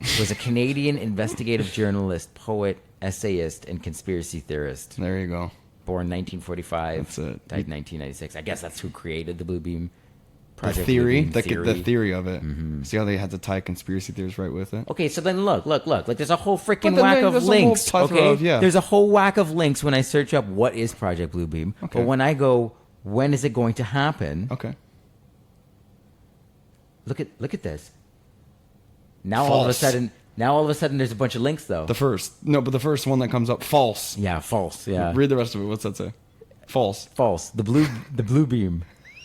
A: was a Canadian investigative journalist, poet, essayist, and conspiracy theorist.
B: There you go.
A: born 1945,
B: That's it.
A: died 1996. I guess that's who created the Blue Beam
B: The
A: Project.
B: theory,
A: Blue Beam
B: the theory of it. See how they had to tie conspiracy theories right with it?
A: Okay, so then look. Like, there's a whole freaking
B: But then
A: whack of
B: there's a whole
A: links.
B: plethora
A: Okay,
B: of- yeah.
A: there's a whole whack of links when I search up what is Project Blue Beam.
B: Okay.
A: But when I go, when is it going to happen?
B: Okay.
A: Look at this. Now all of a
B: False.
A: sudden, there's a bunch of links though.
B: The first one that comes up, false.
A: Yeah, false. Yeah,
B: Read the rest of it. What's that say? False.
A: false. The Blue Beam,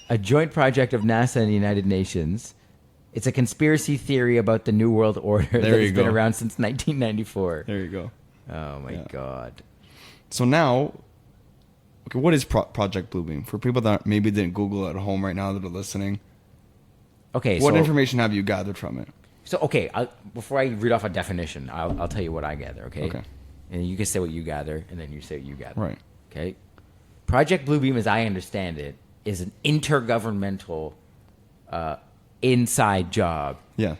A: a joint project of NASA and the United Nations. It's a conspiracy theory about the New World Order that
B: you
A: has been
B: go.
A: around since 1994.
B: There you go.
A: Oh my
B: Yeah.
A: God.
B: So now, okay, what is Project Bluebeam? For people that maybe didn't Google at home right now that are listening,
A: Okay,
B: what
A: so
B: information have you gathered from it?
A: before I read off a definition, I'll tell you what I gather. Okay.
B: Okay.
A: And you can say what you gather, and then you say what you gather.
B: Right.
A: Okay. Project Bluebeam, as I understand it, is an intergovernmental inside job
B: Yeah.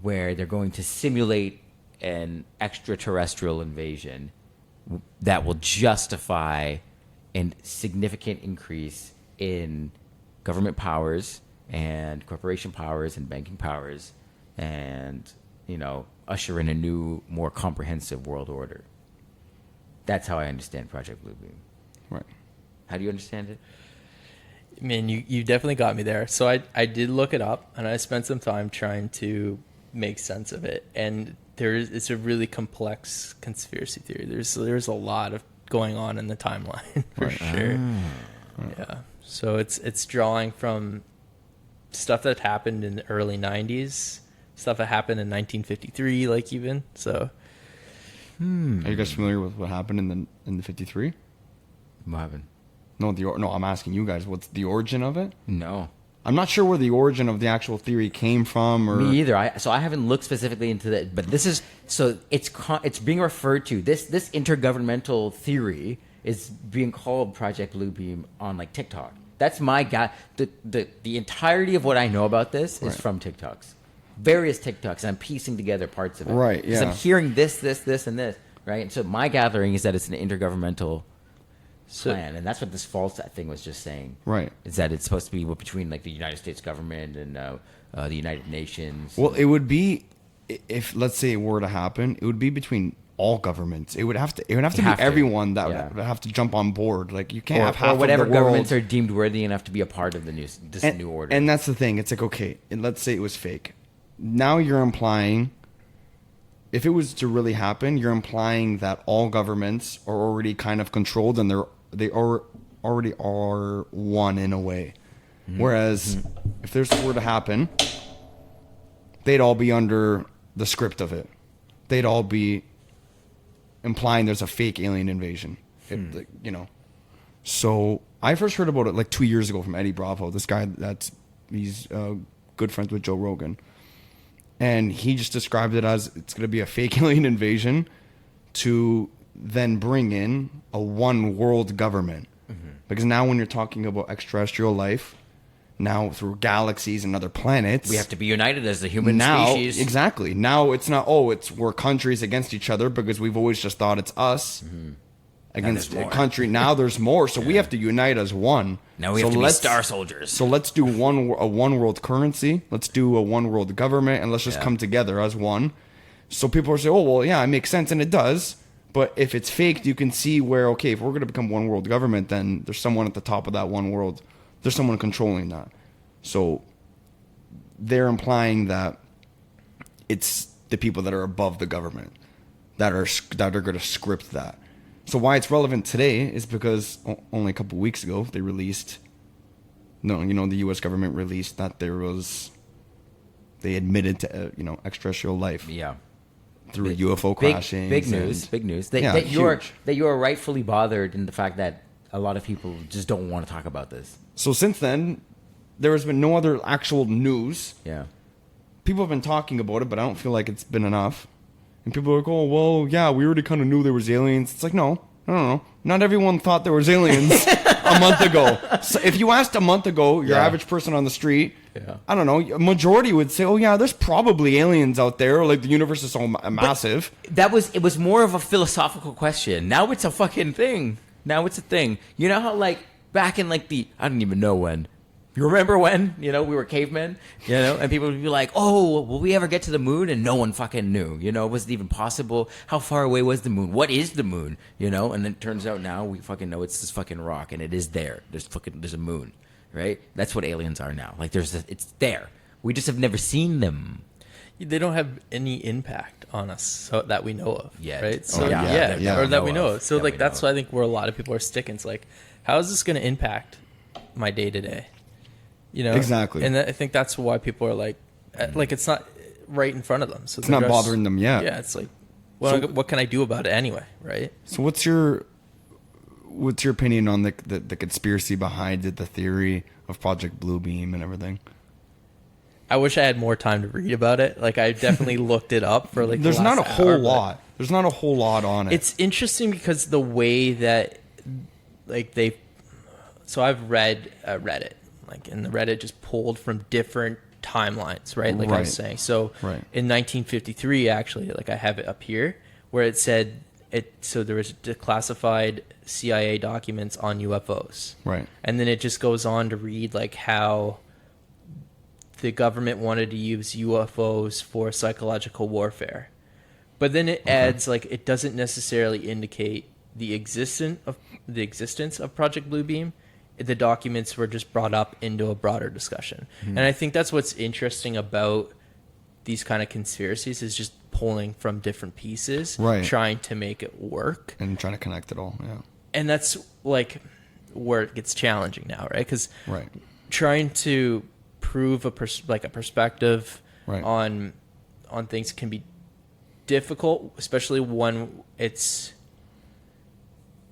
A: where they're going to simulate an extraterrestrial invasion that will justify a significant increase in government powers and corporation powers and banking powers and, usher in a new, more comprehensive world order. That's how I understand Project Bluebeam.
B: Right.
A: How do you understand it?
C: I mean, you definitely got me there. So I did look it up, and I spent some time trying to make sense of it. And it's a really complex conspiracy theory. There's a lot of going on in the timeline for sure. Yeah. So it's drawing from stuff that happened in the early 90s, stuff that happened in 1953, like even. So
B: Are you guys familiar with what happened in the 53?
A: What happened?
B: No, I'm asking you guys. What's the origin of it?
A: No.
B: I'm not sure where the origin of the actual theory came from. Or
A: Me either. I haven't looked specifically into that, but this is it's being referred to. This intergovernmental theory is being called Project Bluebeam on like TikTok. That's my guy. The entirety of what I know about this is
B: Right.
A: from TikToks, various TikToks, and I'm piecing together parts of it.
B: Right,
A: 'Cause
B: yeah.
A: I'm hearing this, and this. Right. And so my gathering is that it's an intergovernmental plan, and that's what this false thing was just saying.
B: Right.
A: Is that it's supposed to be between like the United States government and the United Nations.
B: Well, it would be if, let's say, it were to happen. It would be between all governments. It would have to be everyone that
A: Yeah.
B: would have to jump on board. Like you can't have half
A: or whatever
B: of the world.
A: governments are deemed worthy enough to be a part of this new order.
B: And that's the thing. It's like, okay, and let's say it was fake. Now you're implying, if it was to really happen, you're implying that all governments are already kind of controlled and they already are one in a way. Whereas if this were to happen, they'd all be under the script of it. They'd all be implying there's a fake alien invasion. So I first heard about it like 2 years ago from Eddie Bravo, this guy he's good friends with Joe Rogan. And he just described it as it's going to be a fake alien invasion to then bring in a one world government. Because now when you're talking about extraterrestrial life, now through galaxies and other planets,
A: we have to be united as the human
B: now,
A: species.
B: Exactly. Now it's not, we're countries against each other because we've always just thought it's us against
A: there's
B: a
A: more.
B: country. Now there's more. So we have to unite as one.
A: Now we have to be star soldiers.
B: So let's do a one world currency. Let's do a one world government, and let's just come together as one. So people are saying, oh, well, yeah, it makes sense. And it does. But if it's faked, you can see where, okay, if we're going to become one world government, then there's someone at the top of that one world. There's someone controlling that. So they're implying that it's the people that are above the government that are going to script that. So why it's relevant today is because only a couple weeks ago they released, the U.S. government released that they admitted to extraterrestrial life.
A: Yeah.
B: Through UFO crashing.
A: Big news. That you are rightfully bothered in the fact that a lot of people just don't want to talk about this.
B: So since then, there has been no other actual news.
A: Yeah.
B: People have been talking about it, but I don't feel like it's been enough. And people are like, oh, well, yeah, we already kind of knew there was aliens. It's like, no. Not everyone thought there was aliens a month ago. So if you asked a month ago, your average person on the street, I don't know, a majority would say, oh, yeah, there's probably aliens out there. Like, the universe is so massive.
A: It was more of a philosophical question. Now it's a fucking thing. Now it's a thing. You know how like back in like I don't even know when. You remember when, we were cavemen, and people would be like, oh, will we ever get to the moon? And no one fucking knew, was it even possible? How far away was the moon? What is the moon? And then it turns out now we fucking know it's this fucking rock and it is there. There's a moon, right? That's what aliens are now. Like it's there. We just have never seen them.
C: They don't have any impact on us that we know of,
A: yet.
C: Right? So
A: or
C: that we know of. So like that's why I think where a lot of people are sticking. It's like, how is this going to impact my day to day?
B: Exactly.
C: And I think that's why people are like it's not right in front of them. So
B: it's not bothering them yet.
C: Yeah, it's like, well, what can I do about it anyway, right?
B: So what's your opinion on the conspiracy behind it, the theory of Project Bluebeam and everything?
C: I wish I had more time to read about it. Like I definitely looked it up for like.
B: There's not a whole lot. There's not a whole lot on it.
C: It's interesting because the way that like so I've read Reddit. Like, and the Reddit just pulled from different timelines, right? Like I was saying. So in 1953, actually, like I have it up here, where it said so there was declassified CIA documents on UFOs.
B: Right.
C: And then it just goes on to read like how the government wanted to use UFOs for psychological warfare. But then it adds like it doesn't necessarily indicate the existence of Project Bluebeam. The documents were just brought up into a broader discussion. And I think that's what's interesting about these kind of conspiracies is just pulling from different pieces, trying to make it work.
B: And trying to connect it all, yeah.
C: And that's like where it gets challenging now, right? Because trying to prove a perspective on things can be difficult, especially when it's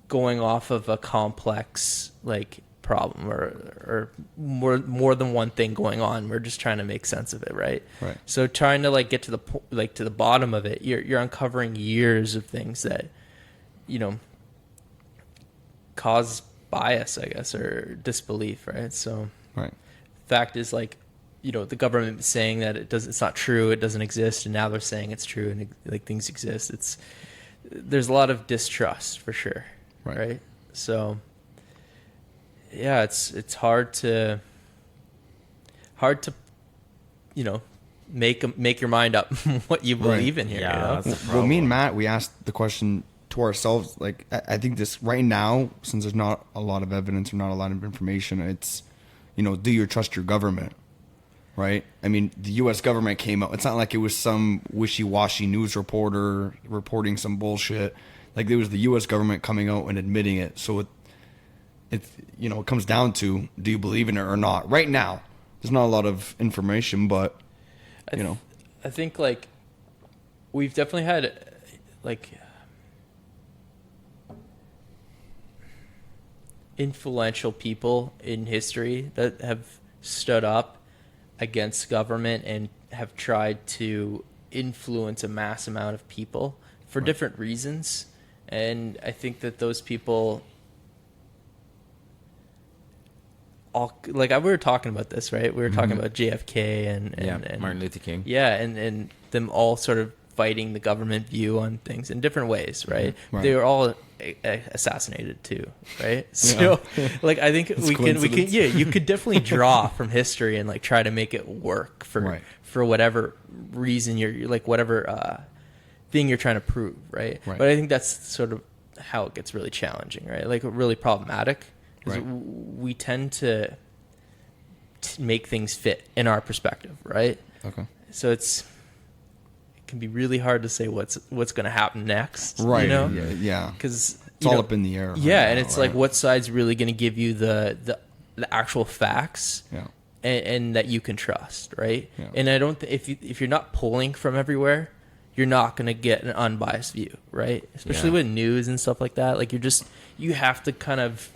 C: going off of a complex like problem or more than one thing going on. We're just trying to make sense of it, right? So trying to like get to the bottom of it, you're uncovering years of things that cause bias, I guess, or disbelief, right? So fact is like the government is saying that it's not true, it doesn't exist, and now they're saying it's true and like things exist. There's a lot of distrust for sure. Right. So yeah, it's hard to make your mind up what you believe in here.
A: Yeah,
B: well, me and Matt, we asked the question to ourselves. Like, I think this right now, since there's not a lot of evidence or not a lot of information, it's do you trust your government? Right? I mean, the U.S. government came out. It's not like it was some wishy-washy news reporter reporting some bullshit. Like, there was the U.S. government coming out and admitting it. So it comes down to, do you believe in it or not? Right now, there's not a lot of information, but
C: I think like we've definitely had like influential people in history that have stood up against government and have tried to influence a mass amount of people for different reasons. And I think that those people we were talking about this, right? We were talking about JFK and
A: Martin Luther King.
C: Yeah, and them all sort of fighting the government view on things in different ways, right? They were all assassinated too, right? So like I think we can you could definitely draw from history and like try to make it work for whatever reason you're like whatever thing you're trying to prove, right? But I think that's sort of how it gets really challenging, right? Like really problematic. We tend to make things fit in our perspective, right?
B: Okay.
C: So it can be really hard to say what's going to happen next,
B: right?
C: Yeah. Because
B: it's all up in the air.
C: Yeah, and it's like what side's really going to give you the actual facts, and that you can trust, right? Yeah. And I don't if you're not pulling from everywhere, you're not going to get an unbiased view, right? Especially with news and stuff like that. Like you have to kind of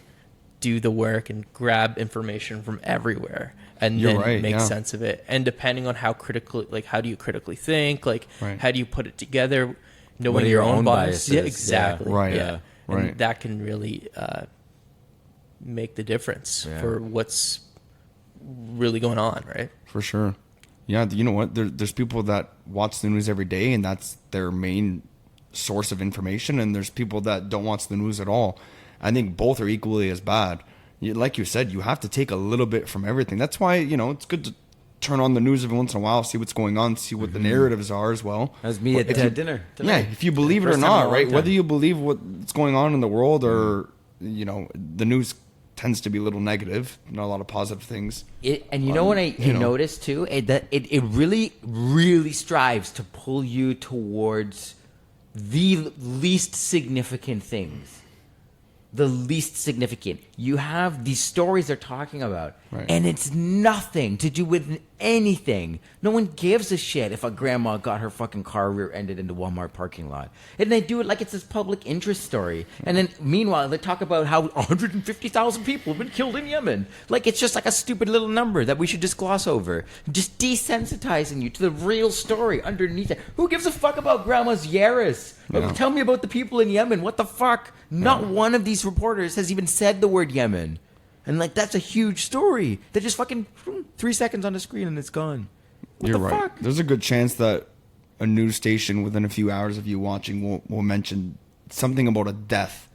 C: do the work and grab information from everywhere and then make sense of it. And depending on how do you critically think? Like, how do you put it together? Knowing your own biases. Yeah, exactly.
B: Yeah. Right.
C: Yeah. And that can really make the difference for what's really going on, right?
B: For sure. Yeah, you know what? There's people that watch the news every day, and that's their main source of information. And there's people that don't watch the news at all. I think both are equally as bad. Like you said, you have to take a little bit from everything. That's why, it's good to turn on the news every once in a while, see what's going on, see what the narratives are as well.
A: That was me at dinner tonight.
B: Yeah, if you believe it or not, right? Whether you believe what's going on in the world or, the news tends to be a little negative, not a lot of positive things.
A: And you know what I noticed too? That it really, really strives to pull you towards the least significant things. The least significant. You have these stories they're talking about,
B: right,
A: and it's nothing to do with anything. No one gives a shit if a grandma got her fucking car rear-ended in the Walmart parking lot. And they do it like it's this public interest story. And then, meanwhile, they talk about how 150,000 people have been killed in Yemen. Like, it's just like a stupid little number that we should just gloss over. Just desensitizing you to the real story underneath it. Who gives a fuck about Grandma's Yaris?
B: Yeah.
A: Tell me about the people in Yemen. What the fuck? Not one of these reporters has even said the word Yemen. And, like, that's a huge story. They just fucking 3 seconds on the screen and it's gone. What
B: You're
A: the
B: right.
A: fuck?
B: There's a good chance that a news station within a few hours of you watching will mention something about a death,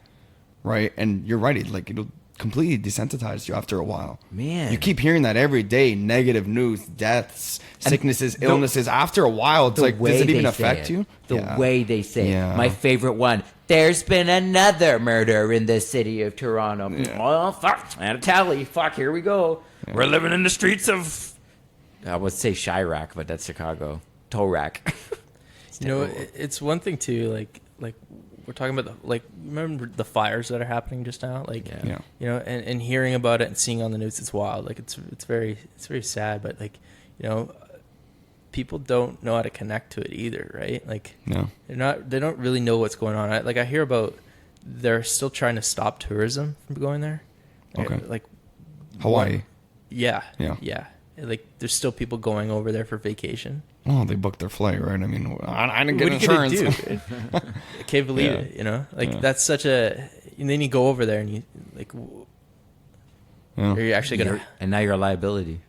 B: right? And you're right. It'll completely desensitize you after a while.
A: Man.
B: You keep hearing that every day, negative news, deaths, sicknesses, illnesses. After a while, it's like, does it even affect you?
A: The way they say it.
B: Yeah.
A: My favorite one. There's been another murder in the city of Toronto.
B: Yeah.
A: Oh, fuck. And a tally. Fuck, here we go. Yeah. We're living in the streets of... I would say Chirac, but that's Chicago. Torak.
C: It's one thing too, like we're talking about remember the fires that are happening just now, and hearing about it and seeing on the news, it's wild. Like it's very sad, but people don't know how to connect to it either, right? Like they don't really know what's going on. I hear about they're still trying to stop tourism from going there.
B: Okay.
C: Like
B: Hawaii.
C: Yeah. Like there's still people going over there for vacation.
B: Oh, they booked their flight, right? I mean, I didn't get
C: what are you
B: insurance.
C: gonna do? I can't believe it. That's such a. And then you go over there and you are you actually gonna?
A: And now you're a liability.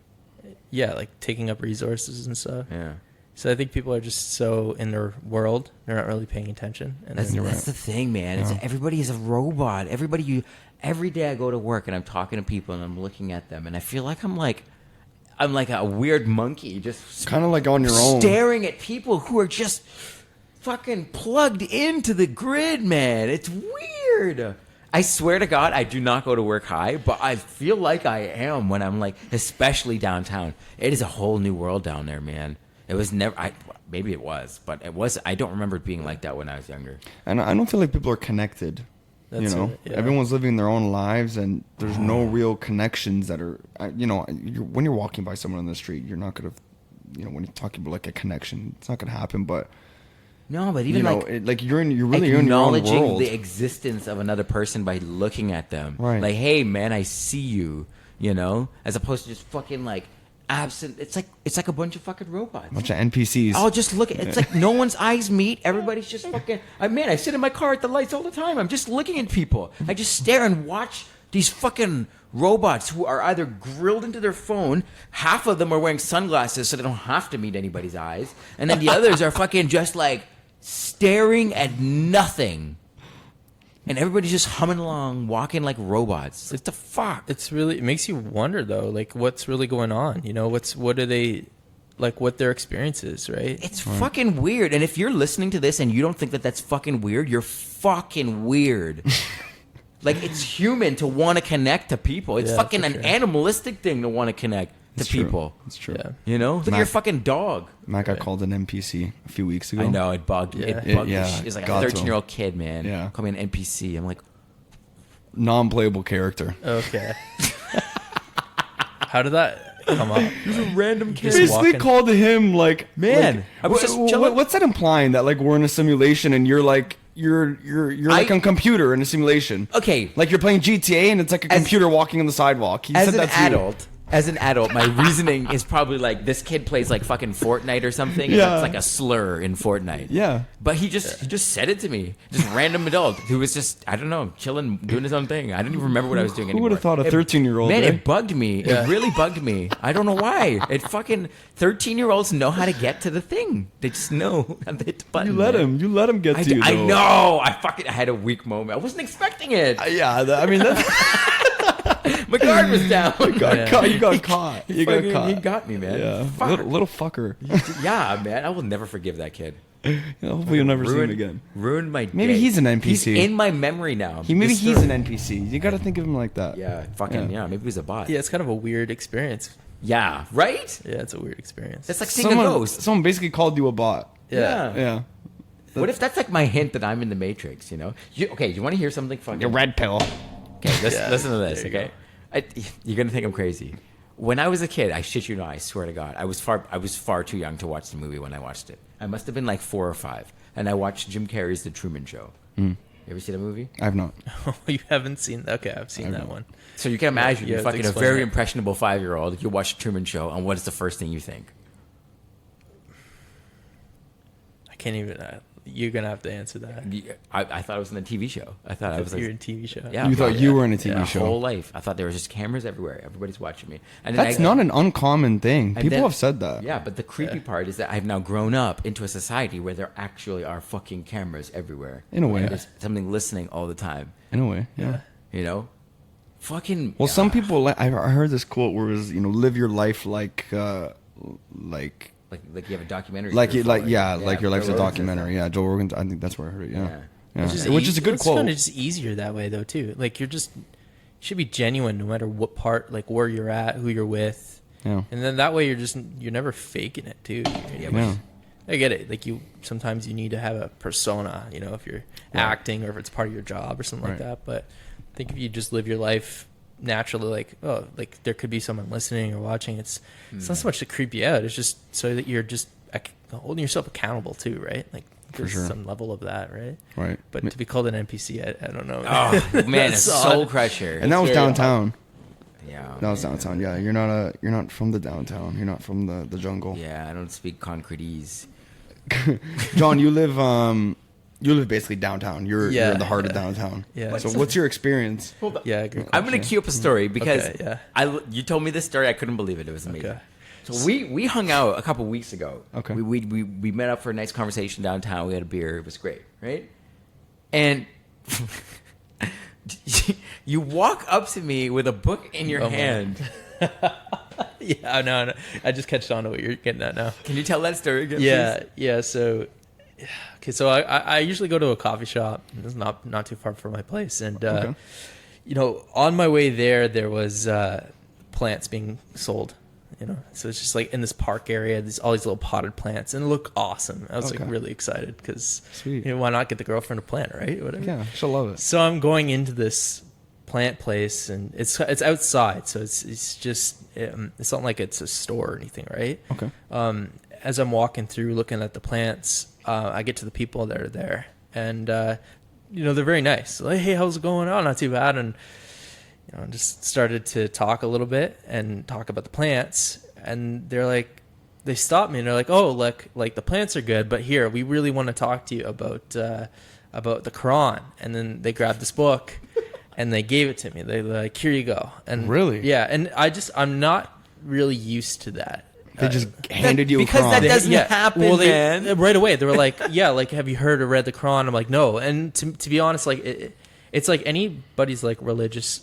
C: Yeah, like taking up resources and stuff.
A: Yeah.
C: So I think people are just so in their world, they're not really paying attention. And
A: That's the thing, man.
B: Yeah.
A: Everybody is a robot. Every day I go to work and I'm talking to people and I'm looking at them and I feel like I'm like a weird monkey, just
B: kind of like on your own,
A: staring at people who are just fucking plugged into the grid, man. It's weird. I swear to God, I do not go to work high, but I feel like I am when I'm especially downtown. It is a whole new world down there, man. It was never. Maybe it was, but it was. I don't remember it being like that when I was younger.
B: And I don't feel like people are connected.
C: That's
B: Everyone's living their own lives, and there's no real connections that are. When you're walking by someone on the street, you're not gonna, when you're talking about a connection, it's not gonna happen. But
A: no, but even
B: you're really in your own
A: acknowledging
B: world.
A: the existence of another person by looking at them,
B: right?
A: Like, hey, man, I see you, as opposed to just fucking absent. It's like a bunch of fucking robots.
B: A bunch of NPCs.
A: I'll just look at it's like no one's eyes meet. Everybody's just fucking. I sit in my car at the lights all the time. I'm just looking at people. I just stare and watch these fucking robots who are either grilled into their phone. Half of them are wearing sunglasses so they don't have to meet anybody's eyes, and then the others are fucking just staring at nothing. And everybody's just humming along, walking like robots. What the fuck?
C: It makes you wonder though, what's really going on? What are they, what their experience is, right?
A: It's fucking weird. And if you're listening to this and you don't think that that's fucking weird, you're fucking weird. It's human to want to connect to people. It's fucking an animalistic thing to want to connect to people.
B: It's true.
C: Yeah.
A: Look at your fucking dog.
B: Matt got called an NPC a few weeks ago.
A: I know, it bugged.
C: Yeah.
A: It bugged.
B: Yeah,
A: It's like a
B: got to him.
A: 13-year-old kid, man.
B: Yeah.
A: Call me an NPC. I'm like,
B: Non-playable character.
C: Okay. How did that come up?
A: he's a random kid.
C: Just
B: Basically
C: walking.
B: called him
A: Man, I was just chilling.
B: what's that implying? That we're in a simulation and you're you're like a computer in a simulation.
A: Okay.
B: Like you're playing GTA and it's like a computer walking on the sidewalk. He
A: As
B: said
A: an
B: that's you.
A: adult, as an adult, my reasoning is probably like, this kid plays like fucking Fortnite or something. And
B: Yeah.
A: that's like a slur in Fortnite.
B: Yeah.
A: But he just said it to me. Just random adult who was just, I don't know, chilling, doing his own thing. I didn't even remember what I was doing
B: Who
A: anymore.
B: would have thought a 13-year-old?
A: Man,
B: eh?
A: it bugged me. It really bugged me. I don't know why. It fucking 13-year-olds know how to get to the thing. They just know how to hit the button.
B: You let
A: man.
B: him. You let him get to you.
A: I
B: though.
A: know. I had a weak moment. I wasn't expecting it.
B: I mean, that's
A: My guard was down.
B: you got caught. You got caught. You got
A: Fucking-
B: caught.
A: He got me, man.
B: Yeah,
A: Fuck.
B: little fucker.
A: Yeah, man. I will never forgive that kid.
B: Hopefully, you'll never see him again.
A: Ruined my day.
B: Maybe he's an NPC.
A: He's in my memory now.
B: Maybe
A: This
B: he's an
A: story.
B: NPC. You got to think of him like that.
A: Yeah, fucking yeah. Maybe he's a bot.
C: Yeah, it's kind of a weird experience.
A: Yeah, right?
C: Yeah, it's a weird experience.
A: It's like seeing a ghost.
B: Someone basically called you a bot.
C: yeah.
B: Yeah.
A: What if that's like my hint that I'm in the Matrix, you know? Okay, you want to hear something fucking...
B: Your red pill.
A: Okay,
C: Yeah,
A: listen to this,
C: there you
A: okay? You're going to think I'm crazy. When I was a kid, I shit you not, I swear to God, I was far too young to watch the movie when I watched it. I must have been like 4 or 5. And I watched Jim Carrey's The Truman Show. You ever see the movie?
B: I have not.
C: Oh, you haven't seen? Okay, I've seen that one.
A: So you can imagine,
C: you
A: you're
C: have to
A: fucking a
C: explain
A: very
C: that.
A: impressionable 5-year-old. You watch The Truman Show, and what is the first thing you think?
C: I can't even. You're gonna have to answer that.
A: I thought it was in a TV show. I thought I was
C: You're
A: like...
C: in a TV show.
A: Yeah,
B: You thought you were in a TV
A: my
B: show.
A: whole life. I thought there was just cameras everywhere. Everybody's watching me. And then
B: That's not an uncommon thing.
A: And
B: People
A: then-
B: have said that.
A: Yeah, but the creepy part is that I've now grown up into a society where there actually are fucking cameras everywhere.
B: In a way.
A: And there's something listening all the time.
B: In a way. Yeah.
A: You know? Fucking...
B: Well, some people. I heard this quote where it was, live your life like
A: Like you have a documentary.
B: like
A: here
B: you like
A: for it.
B: yeah, like your life's a
A: Joe Rogan says
B: documentary. Yeah, Joe Rogan. I think that's where I heard it. Yeah. Yeah.
C: Which
B: is a good quote.
C: It's kind of just easier that way though too. Like you should be genuine no matter what part, like where you're at, who you're with,
B: Yeah.
C: and then that way you're never faking it too.
B: Yeah.
C: I get it. Like sometimes you need to have a persona, if you're acting or if it's part of your job or something like
B: Right.
C: that. But I think if you just live your life naturally, like there could be someone listening or watching. It's not so much to creep you out. It's just so that you're just holding yourself accountable too, right? Like there's
B: sure.
C: some level of that, right?
B: Right.
C: But to be called an NPC, I don't know.
A: Oh, man,
C: That's
A: a
C: odd.
A: soul crusher.
B: And that was
C: very odd.
B: downtown.
A: Yeah.
B: That was downtown. Yeah. You're not from the downtown. You're not from the jungle.
A: Yeah, I don't speak concretese.
B: John, you live basically downtown. You're in the heart of
C: yeah.
B: downtown.
C: Yeah.
B: So what's your experience?
C: Yeah, good
A: I'm going to
C: question.
A: cue up a story because
C: Okay, yeah.
A: you told me this story. I couldn't believe it. It was amazing.
C: Okay.
A: So we hung out a couple weeks ago.
B: Okay.
A: We met up for a nice conversation downtown. We had a beer. It was great, right? And you walk up to me with a book in your
C: Oh, my.
A: hand.
C: Yeah, no. I just catched on to what you're getting at now.
A: Can you tell that story again?
C: Yeah. So I usually go to a coffee shop. It's not too far from my place, and
B: Okay.
C: on my way there was plants being sold. So it's just like in this park area, all these little potted plants, and it look awesome. I was
B: Okay.
C: like really excited because
B: Sweet.
C: why not get the girlfriend a plant, right? Whatever.
B: Yeah, she'll love it.
C: So I'm going into this plant place, and it's outside, so it's just it's not like it's a store or anything, right?
B: Okay.
C: As I'm walking through, looking at the plants, I get to the people that are there, and they're very nice. Like, hey, how's it going? Oh, not too bad, and just started to talk a little bit and talk about the plants, and they stopped me and they're like, oh, like the plants are good, but here we really want to talk to you about the Quran. And then they grabbed this book and they gave it to me. They're like, here you go. And
B: Really?
C: yeah. And I'm not really used to that.
B: They just handed you a
A: because that
B: Quran.
A: doesn't happen,
C: well,
A: man.
C: right away they were like, yeah, like, have you heard or read the Quran? I'm like, no. And to be honest, like it's like anybody's like religious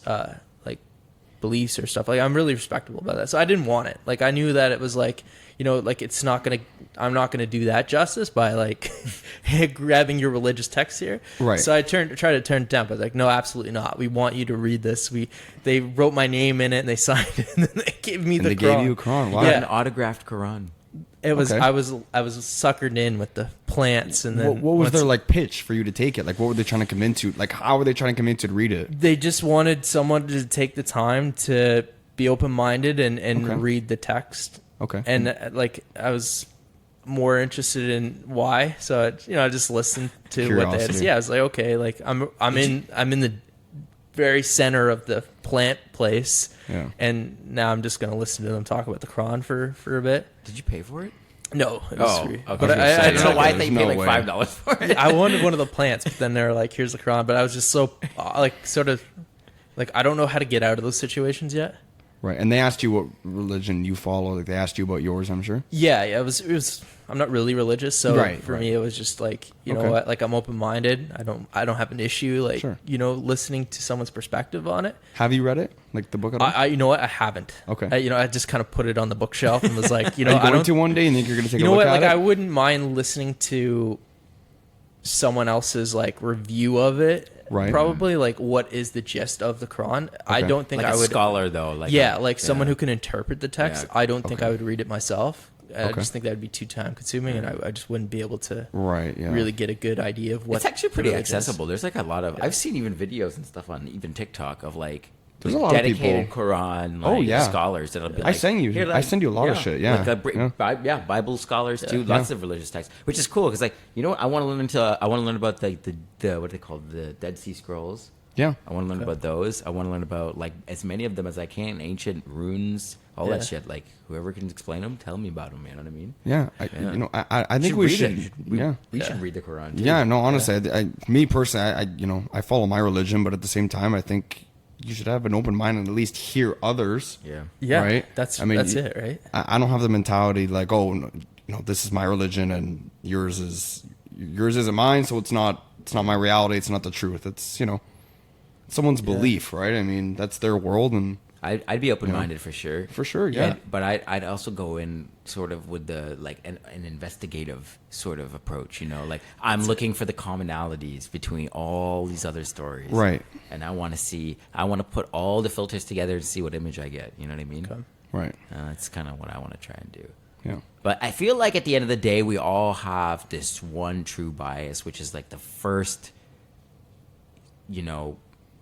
C: like beliefs or stuff. Like I'm really respectable about that. So I didn't want it. Like I knew that it was like, like I'm not gonna do that justice by like grabbing your religious text here.
B: Right.
C: So I tried to turn it down, but like, no, absolutely not. We want you to read this. They wrote my name in it and they signed it and then they gave me
B: And
C: the
B: they
C: Quran.
B: gave you a Quran. Wow.
A: Yeah,
C: Yeah.
A: an autographed Quran.
C: It was
B: Okay.
C: I was suckered in with the plants, and then
B: What was
C: once-
B: their like pitch for you to take it? Like, what were they trying to convince you? Like, how were they trying to convince you to read it?
C: They just wanted someone to take the time to be open minded and
B: Okay.
C: read the text.
B: Okay.
C: And like I was more interested in why, so I just listened to what they had to
B: Curiosity.
C: say. Yeah, I was like, okay, like I'm in very center of the plant place.
B: Yeah.
C: And now I'm just going to listen to them talk about the Quran for a bit.
A: Did you pay for it?
C: No, it was free.
A: Okay.
C: But
A: I don't know why I
B: there's
A: thought you paid
B: no
A: like
B: way.
A: $5 for it.
C: I wanted one of the plants, but then they're like, here's the Quran. But I was just so, sort of, I don't know how to get out of those situations yet.
B: Right. And they asked you what religion you follow. Like, they asked you about yours, I'm sure.
C: Yeah, it was. I'm not really religious, so
B: Right,
C: for
B: right.
C: me, it was just you know
B: Okay.
C: what, I'm open-minded. I don't have an issue,
B: Sure.
C: listening to someone's perspective on it.
B: Have you read it? Like, the book at all?
C: You know what, I haven't.
B: Okay.
C: I just kind of put it on the bookshelf and was like,
B: Are you going to one day and think you're going to take
C: you
B: a
C: know
B: look
C: what,
B: at it?
C: I wouldn't mind listening to someone else's review of it.
B: Right.
C: Probably what is the gist of the Quran? I
B: Okay.
C: don't think
A: Like
C: I
A: a
C: would.
A: scholar, though.
C: Someone who can interpret the text.
A: Yeah.
C: I don't think
B: Okay.
C: I would read it myself. I
B: Okay.
C: just think that would be too time consuming, and I just wouldn't be able to
B: Right, yeah.
C: really get a good idea of what.
A: It's actually pretty
C: religion is.
A: accessible. There's a lot of I've seen even videos and stuff on even TikTok of
B: There's a lot of
A: dedicated
B: people-
A: Quran
B: Oh, yeah.
A: scholars that'll be
B: I send you-
A: "Here,
B: I send you a lot of shit, yeah.
A: Bible scholars too, lots of religious texts, which is cool because I want to learn about the what are they called, the Dead Sea Scrolls.
B: Yeah.
A: I want to learn about those. I want to learn about as many of them as I can, ancient runes, all that shit. Whoever can explain them, tell me about them. You know what I mean?
B: Yeah. I think we
A: read
B: should.
A: it. We should read the Quran. Too.
B: Yeah, no, honestly, me personally, I follow my religion, but at the same time, I think you should have an open mind and at least hear others.
A: Yeah.
C: Yeah,
B: Right?
C: that's
B: I mean,
C: that's it, right?
B: I don't have the mentality like, oh, no, this is my religion and yours isn't mine, so it's not my reality. It's not the truth. It's someone's belief, right? I mean, that's their world, and
A: I'd be open-minded for sure.
B: For sure, yeah.
A: But I'd also go in sort of with the an investigative sort of approach. I'm looking for the commonalities between all these other stories,
B: Right.
A: And I want to put all the filters together and see what image I get. You know what I mean?
C: Okay.
B: right,
A: That's kind of what I want to try and do.
B: yeah,
A: But I feel like at the end of the day, we all have this one true bias, which is the first,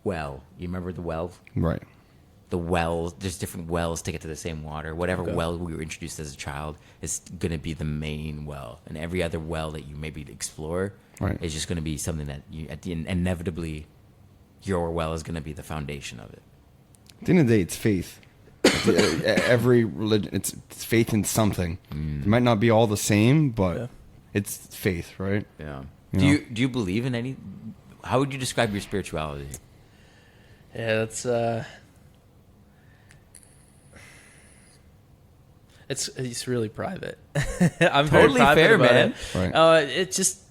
A: well. You remember the well?
B: right,
A: The wells, there's different wells to get to the same water. Whatever well we were introduced as a child is going to be the main well. And every other well that you maybe explore
B: Right.
A: is just going to be something that you, at the end, inevitably, your well is going to be the foundation of it.
B: At the end of the day, it's faith. Every religion, it's faith in something. It might not be all the same, but
C: Yeah.
B: it's faith, right?
A: Yeah.
B: You
A: Do you believe in any? How would you describe your spirituality?
C: Yeah, that's it's really private. I'm very
A: Totally
C: private
A: fair,
C: about
A: man.
C: it.
B: Right.
C: It just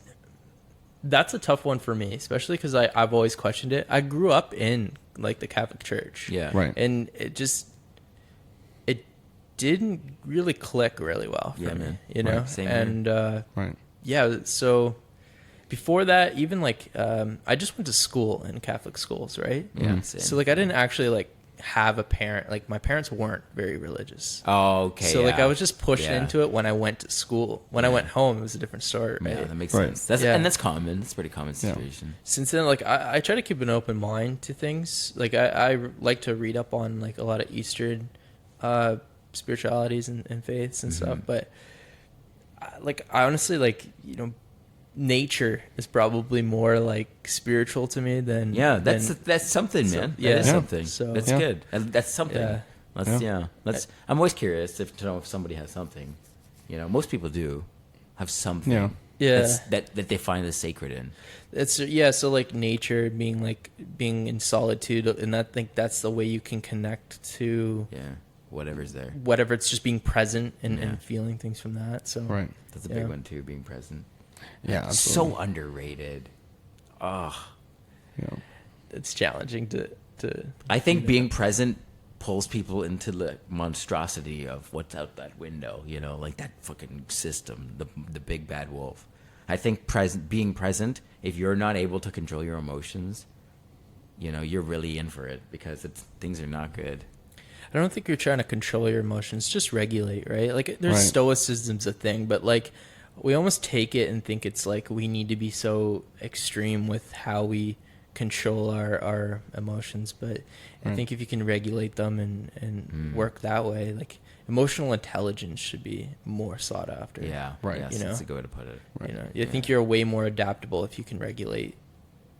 C: that's a tough one for me, especially because I've always questioned it. I grew up in the Catholic Church,
A: Yeah.
B: Right.
C: and it didn't really click really well for
A: Yeah,
C: me,
A: man.
C: you know.
A: Right, same here.
C: And
B: Right.
C: yeah, so before that, even I just went to school in Catholic schools, right?
A: Yeah. Same.
C: So I didn't actually have a parent. My parents weren't very religious.
A: Oh, okay.
C: So
A: yeah.
C: I was just pushed
A: Yeah.
C: into it when I went to school. When I went home, it was a different story, right?
A: Yeah, that makes
B: Right.
A: sense. That's
C: Yeah.
A: and that's common. That's a pretty common situation.
C: Since then, I try to keep an open mind to things. I like to read up on a lot of Eastern spiritualities and faiths and stuff. But I honestly nature is probably more spiritual to me than
A: That's something, man.
C: yeah.
A: That is
C: Yeah.
A: something.
C: So-
A: That's
B: Yeah.
A: good. That's something.
C: Yeah.
A: I'm always curious to know if somebody has something. Most people do have something.
B: Yeah.
C: Yeah.
A: That they find the sacred in.
C: It's so nature being in solitude, and I think that's the way you can connect to
A: Yeah. Whatever's there.
C: whatever. It's just being present and,
A: Yeah.
C: and feeling things from that. So
B: Right.
A: That's a
C: Yeah.
A: big one too. Being present.
B: Yeah. Absolutely.
A: So underrated. Oh,
B: Yeah.
C: it's challenging to
A: I think being present pulls people into the monstrosity of what's out that window, that fucking system, the big bad wolf. I think being present, if you're not able to control your emotions, you're really in for it because things are not good.
C: I don't think you're trying to control your emotions, just regulate, right? There's
B: Right.
C: stoicism's a thing, but we almost take it and think it's we need to be so extreme with how we control our emotions. But I think if you can regulate them and work that way, emotional intelligence should be more sought after.
A: Yeah.
B: Right.
A: Yes,
C: You know?
A: that's a good way to put it.
C: I think you're way more adaptable if you can regulate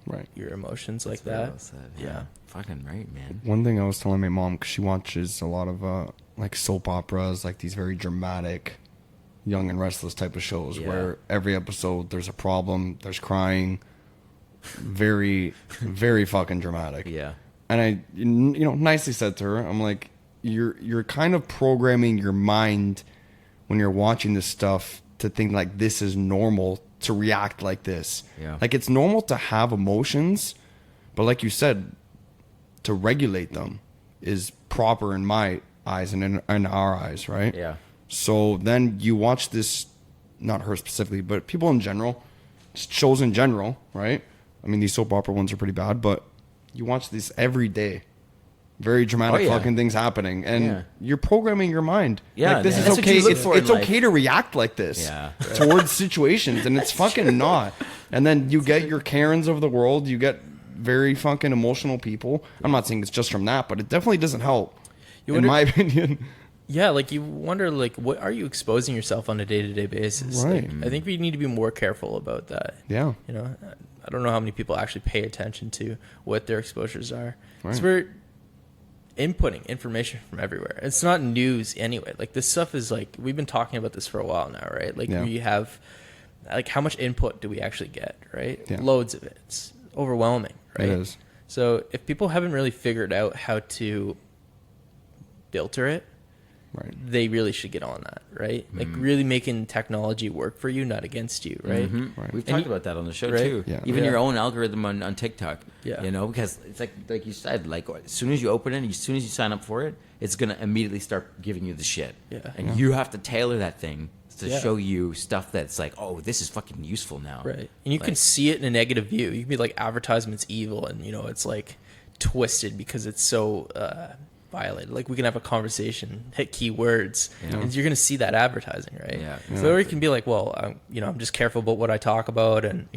B: Right.
C: your emotions like
A: Very
C: that.
A: well said.
C: Yeah.
A: Fucking right, man.
B: One thing I was telling my mom, because she watches a lot of like soap operas, like these very dramatic, Young and Restless type of shows,
A: Yeah.
B: where every episode there's a problem, there's crying, very, very fucking dramatic.
A: Yeah.
B: And I, nicely said to her, I'm like, you're kind of programming your mind when you're watching this stuff to think like this is normal to react like this.
A: Yeah.
B: Like it's normal to have emotions, but like you said, to regulate them is proper in my eyes and in our eyes, right?
A: Yeah.
B: So then you watch this, not her specifically, but people in general, just shows in general, right? I mean, these soap opera ones are pretty bad, but you watch this every day. Very dramatic fucking things happening, and you're programming your mind.
A: Yeah,
B: like, this
A: that's
B: is
A: what
B: okay.
A: you look for in
B: It's
A: life.
B: okay to react like this
A: Yeah.
B: towards situations, and it's fucking not. And then you get your Karens of the world. You get very fucking emotional people. I'm not saying it's just from that, but it definitely doesn't help, in my opinion.
C: Yeah, like you wonder, like, what are you exposing yourself on a day-to-day basis?
B: Right.
C: Like, I think we need to be more careful about that.
B: Yeah.
C: You know, I don't know how many people actually pay attention to what their exposures are.
B: Right.
C: So we're inputting information from everywhere. It's not news anyway. Like this stuff is like, we've been talking about this for a while now, right? Like we have, like, how much input do we actually get, right?
B: Yeah.
C: Loads of it. It's overwhelming, right?
B: It is.
C: So if people haven't really figured out how to filter it,
B: Right.
C: they really should get on that, right? Like really making technology work for you, not against you, right?
B: Right.
A: We've
C: And
A: talked
C: you-
A: about that on the show
C: right?
A: too.
B: Yeah.
A: Even
C: Yeah.
A: your own algorithm on TikTok.
C: Yeah.
A: You know, because it's like you said, like as soon as you open it, as soon as you sign up for it, it's gonna immediately start giving you the shit.
C: Yeah.
A: And you have to tailor that thing to
C: Yeah.
A: show you stuff that's like, oh, this is fucking useful now.
C: Right. And you can
A: Like-
C: see it in a negative view. You can be like, advertisement's evil, and it's like twisted because it's so violated. Like we can have a conversation, hit keywords, and you're gonna see that advertising, right?
A: Yeah,
C: So or you can be like, well, I'm just careful about what I talk about, and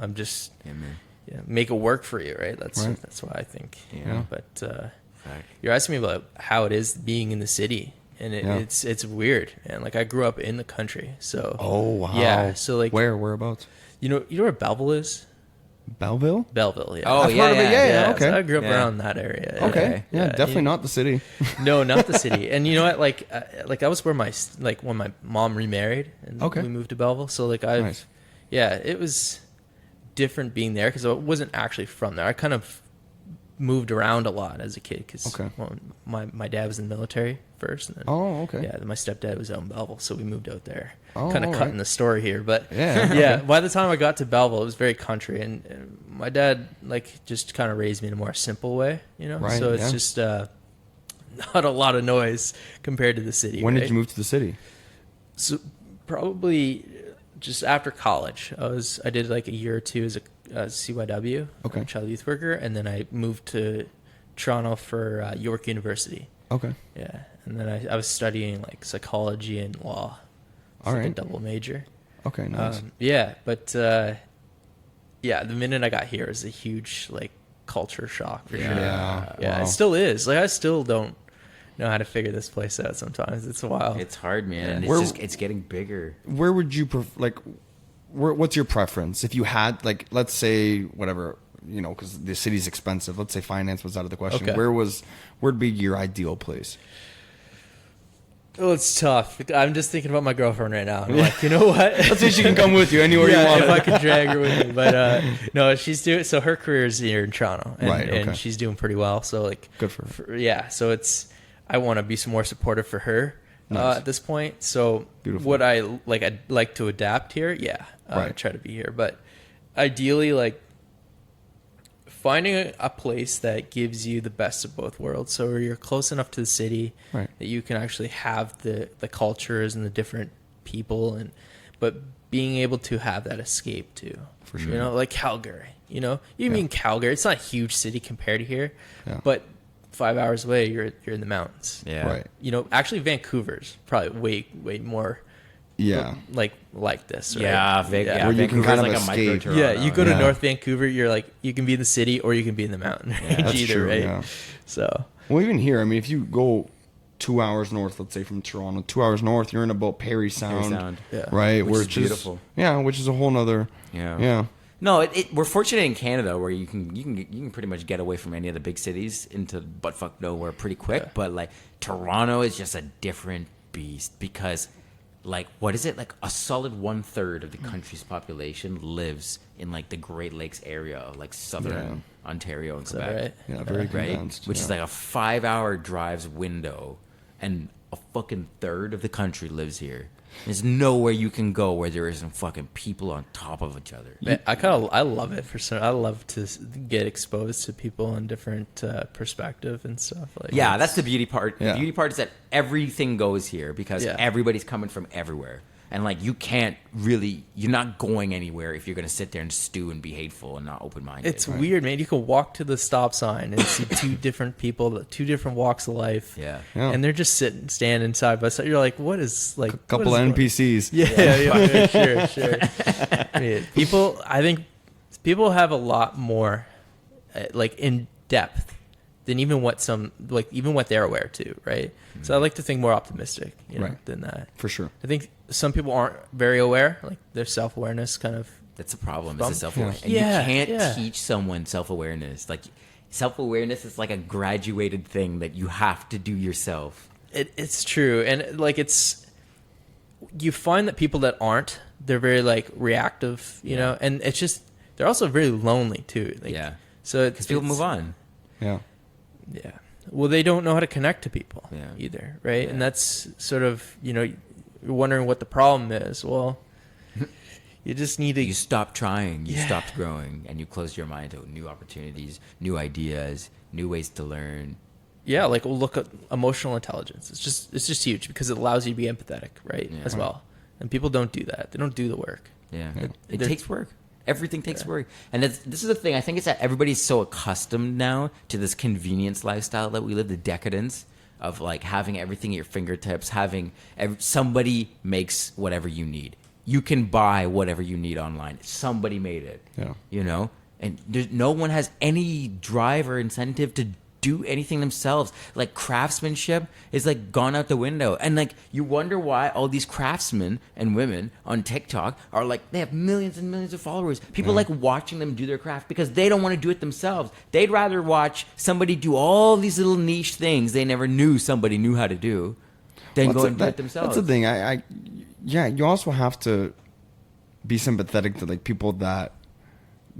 C: I'm just
A: Yeah, man.
C: make it work for you, right? That's
B: Right.
C: that's what I think.
A: Yeah.
C: But
A: Fact.
C: you're asking me about how it is being in the city, and it's weird. And like I grew up in the country, so
B: Oh wow.
C: yeah. So like
B: whereabouts?
C: you know where Belleville is?
B: Belleville.
C: Belleville, yeah.
A: Oh,
B: I've
A: yeah,
B: heard of it,
A: yeah.
B: okay.
C: So I grew up
A: Yeah.
C: around that area. yeah.
B: Okay. Yeah,
C: Yeah,
B: definitely
C: you-
B: not the city.
C: No, not the city. And you know what? Like that was where when my mom remarried, and
B: Okay.
C: we moved to Belleville. So like
B: Nice.
C: yeah, it was different being there because I wasn't actually from there. I kind of moved around a lot as a kid because
B: Okay.
C: my dad was in the military first, and then
B: Oh, okay.
C: yeah, then my stepdad was out in Belleville, so we moved out there.
B: Oh,
C: Kind of
B: all
C: cutting
B: right.
C: the story here, but
B: Yeah,
C: yeah.
B: okay.
C: By the time I got to Belleville, it was very country, and my dad like just kind of raised me in a more simple way,
B: Right,
C: So it's
B: yeah.
C: just not a lot of noise compared to the city.
B: When
C: right?
B: did you move to the city?
C: So probably just after college. I did like a year or two as a CYW,
B: Okay.
C: child youth worker, and then I moved to Toronto for York University.
B: Okay.
C: Yeah, and then I was studying like psychology and law. It's
B: All
C: like a
B: right.
C: double major.
B: Okay. Nice.
C: Yeah, but yeah, the minute I got here, it was a huge like culture shock for sure.
B: Yeah.
C: Yeah,
B: Wow.
C: it still is. Like I still don't know how to figure this place out. Sometimes it's wild.
A: It's hard, man. And
B: Where-
A: it's getting bigger.
B: Where would you what's your preference if you had, like, let's say whatever, because the city's expensive, let's say finance was out of the question.
C: Okay.
B: Where'd be your ideal place?
C: Oh, it's tough. I'm just thinking about my girlfriend right now. I'm like, you know what?
B: Let's say she can come with you anywhere you
C: Yeah,
B: want.
C: if I could drag her with me, but no, she's doing. So her career is here in Toronto, and,
B: Right, okay.
C: and she's doing pretty well. So like,
B: Good for her.
C: yeah. So I want to be some more supportive for her
B: Nice.
C: at this point. So
B: Beautiful.
C: would I'd like to adapt here? Yeah,
B: Right.
C: try to be here, but ideally, like finding a place that gives you the best of both worlds. So you're close enough to the city
B: Right.
C: that you can actually have the cultures and the different people, but being able to have that escape too.
B: For sure.
C: Like Calgary. You mean Calgary? It's not a huge city compared to here,
B: Yeah.
C: but 5 hours away, you're in the mountains.
A: Yeah.
B: Right.
C: Actually, Vancouver's probably way more
B: Yeah.
C: like this. Right?
A: Yeah,
C: Yeah.
A: yeah.
B: Where you can
A: Vancouver's
B: kind of
A: like a
B: escape.
A: micro Toronto.
C: Yeah, you go to
B: Yeah.
C: North Vancouver, you're like you can be in the city or you can be in the mountain range
B: That's
C: either,
B: true,
C: right?
B: yeah.
C: So
B: Well, even here, I mean, if you go 2 hours north, let's say from Toronto, 2 hours north, you're in about Parry Sound,
A: Sound.
C: Yeah.
B: right?
A: Which is
B: Which
A: beautiful.
B: Yeah, which is a whole nother.
A: Yeah.
B: Yeah.
A: No, we're fortunate in Canada where you can pretty much get away from any of the big cities into buttfuck nowhere pretty quick.
C: Yeah.
A: But like Toronto is just a different beast because, like, what is it? Like a solid 1/3 of the country's population lives in like the Great Lakes area of like southern Ontario and
C: Is that
A: Quebec.
C: right?
B: Yeah, very
A: Right,
B: condensed.
A: which is like a 5-hour drive's window, and a fucking third of the country lives here. There's nowhere you can go where there isn't fucking people on top of each other.
C: Man, I love it for some. I love to get exposed to people in different perspective and stuff. Like
A: Yeah, that's the beauty part.
B: Yeah.
A: The beauty part is that everything goes here because
C: Yeah.
A: everybody's coming from everywhere. And like you're not going anywhere if you're gonna sit there and stew and be hateful and not open minded.
C: It's weird, man. You can walk to the stop sign and see two different people, two different walks of life.
A: Yeah.
C: And they're just standing side by side. You're like, what is like
B: a couple
C: what is
B: of NPCs.
C: Yeah, sure. I mean, I think people have a lot more, like in depth than even what they're aware to, right? So I like to think more optimistic,
B: Right.
C: than that.
B: For sure.
C: I think some people aren't very aware, like their self-awareness kind of.
A: That's a problem. It's a self-awareness.
C: Yeah.
A: And you can't
C: Yeah.
A: teach someone self-awareness. Like self-awareness is like a graduated thing that you have to do yourself.
C: It's true, and like you find that people that aren't, they're very like reactive, you know, and it's just they're also very lonely too. Like,
A: Yeah.
C: So
A: Because people move on.
B: Yeah.
C: Yeah. Well, they don't know how to connect to people either, right?
A: Yeah.
C: And that's sort of, you're wondering what the problem is. Well, you just need to.
A: You stopped trying, you stopped growing, and you closed your mind to new opportunities, new ideas, new ways to learn.
C: Yeah, like we'll look at emotional intelligence. It's just huge because it allows you to be empathetic, right?
A: Yeah.
C: As well. And people don't do that. They don't do the work.
A: Yeah.
B: Yeah.
A: It
C: They're-
A: takes work. Everything takes work. And this is the thing. I think it's that everybody's so accustomed now to this convenience lifestyle that we live, the decadence of like having everything at your fingertips, having somebody makes whatever you need. You can buy whatever you need online. Somebody made it.
B: Yeah.
A: And no one has any drive or incentive to do anything themselves. Like craftsmanship is like gone out the window. And like you wonder why all these craftsmen and women on TikTok are like, they have millions and millions of followers. People like watching them do their craft because they don't want to do it themselves. They'd rather watch somebody do all these little niche things they never knew somebody knew how to do than go and do it themselves.
B: That's the thing. Yeah, you also have to be sympathetic to like people that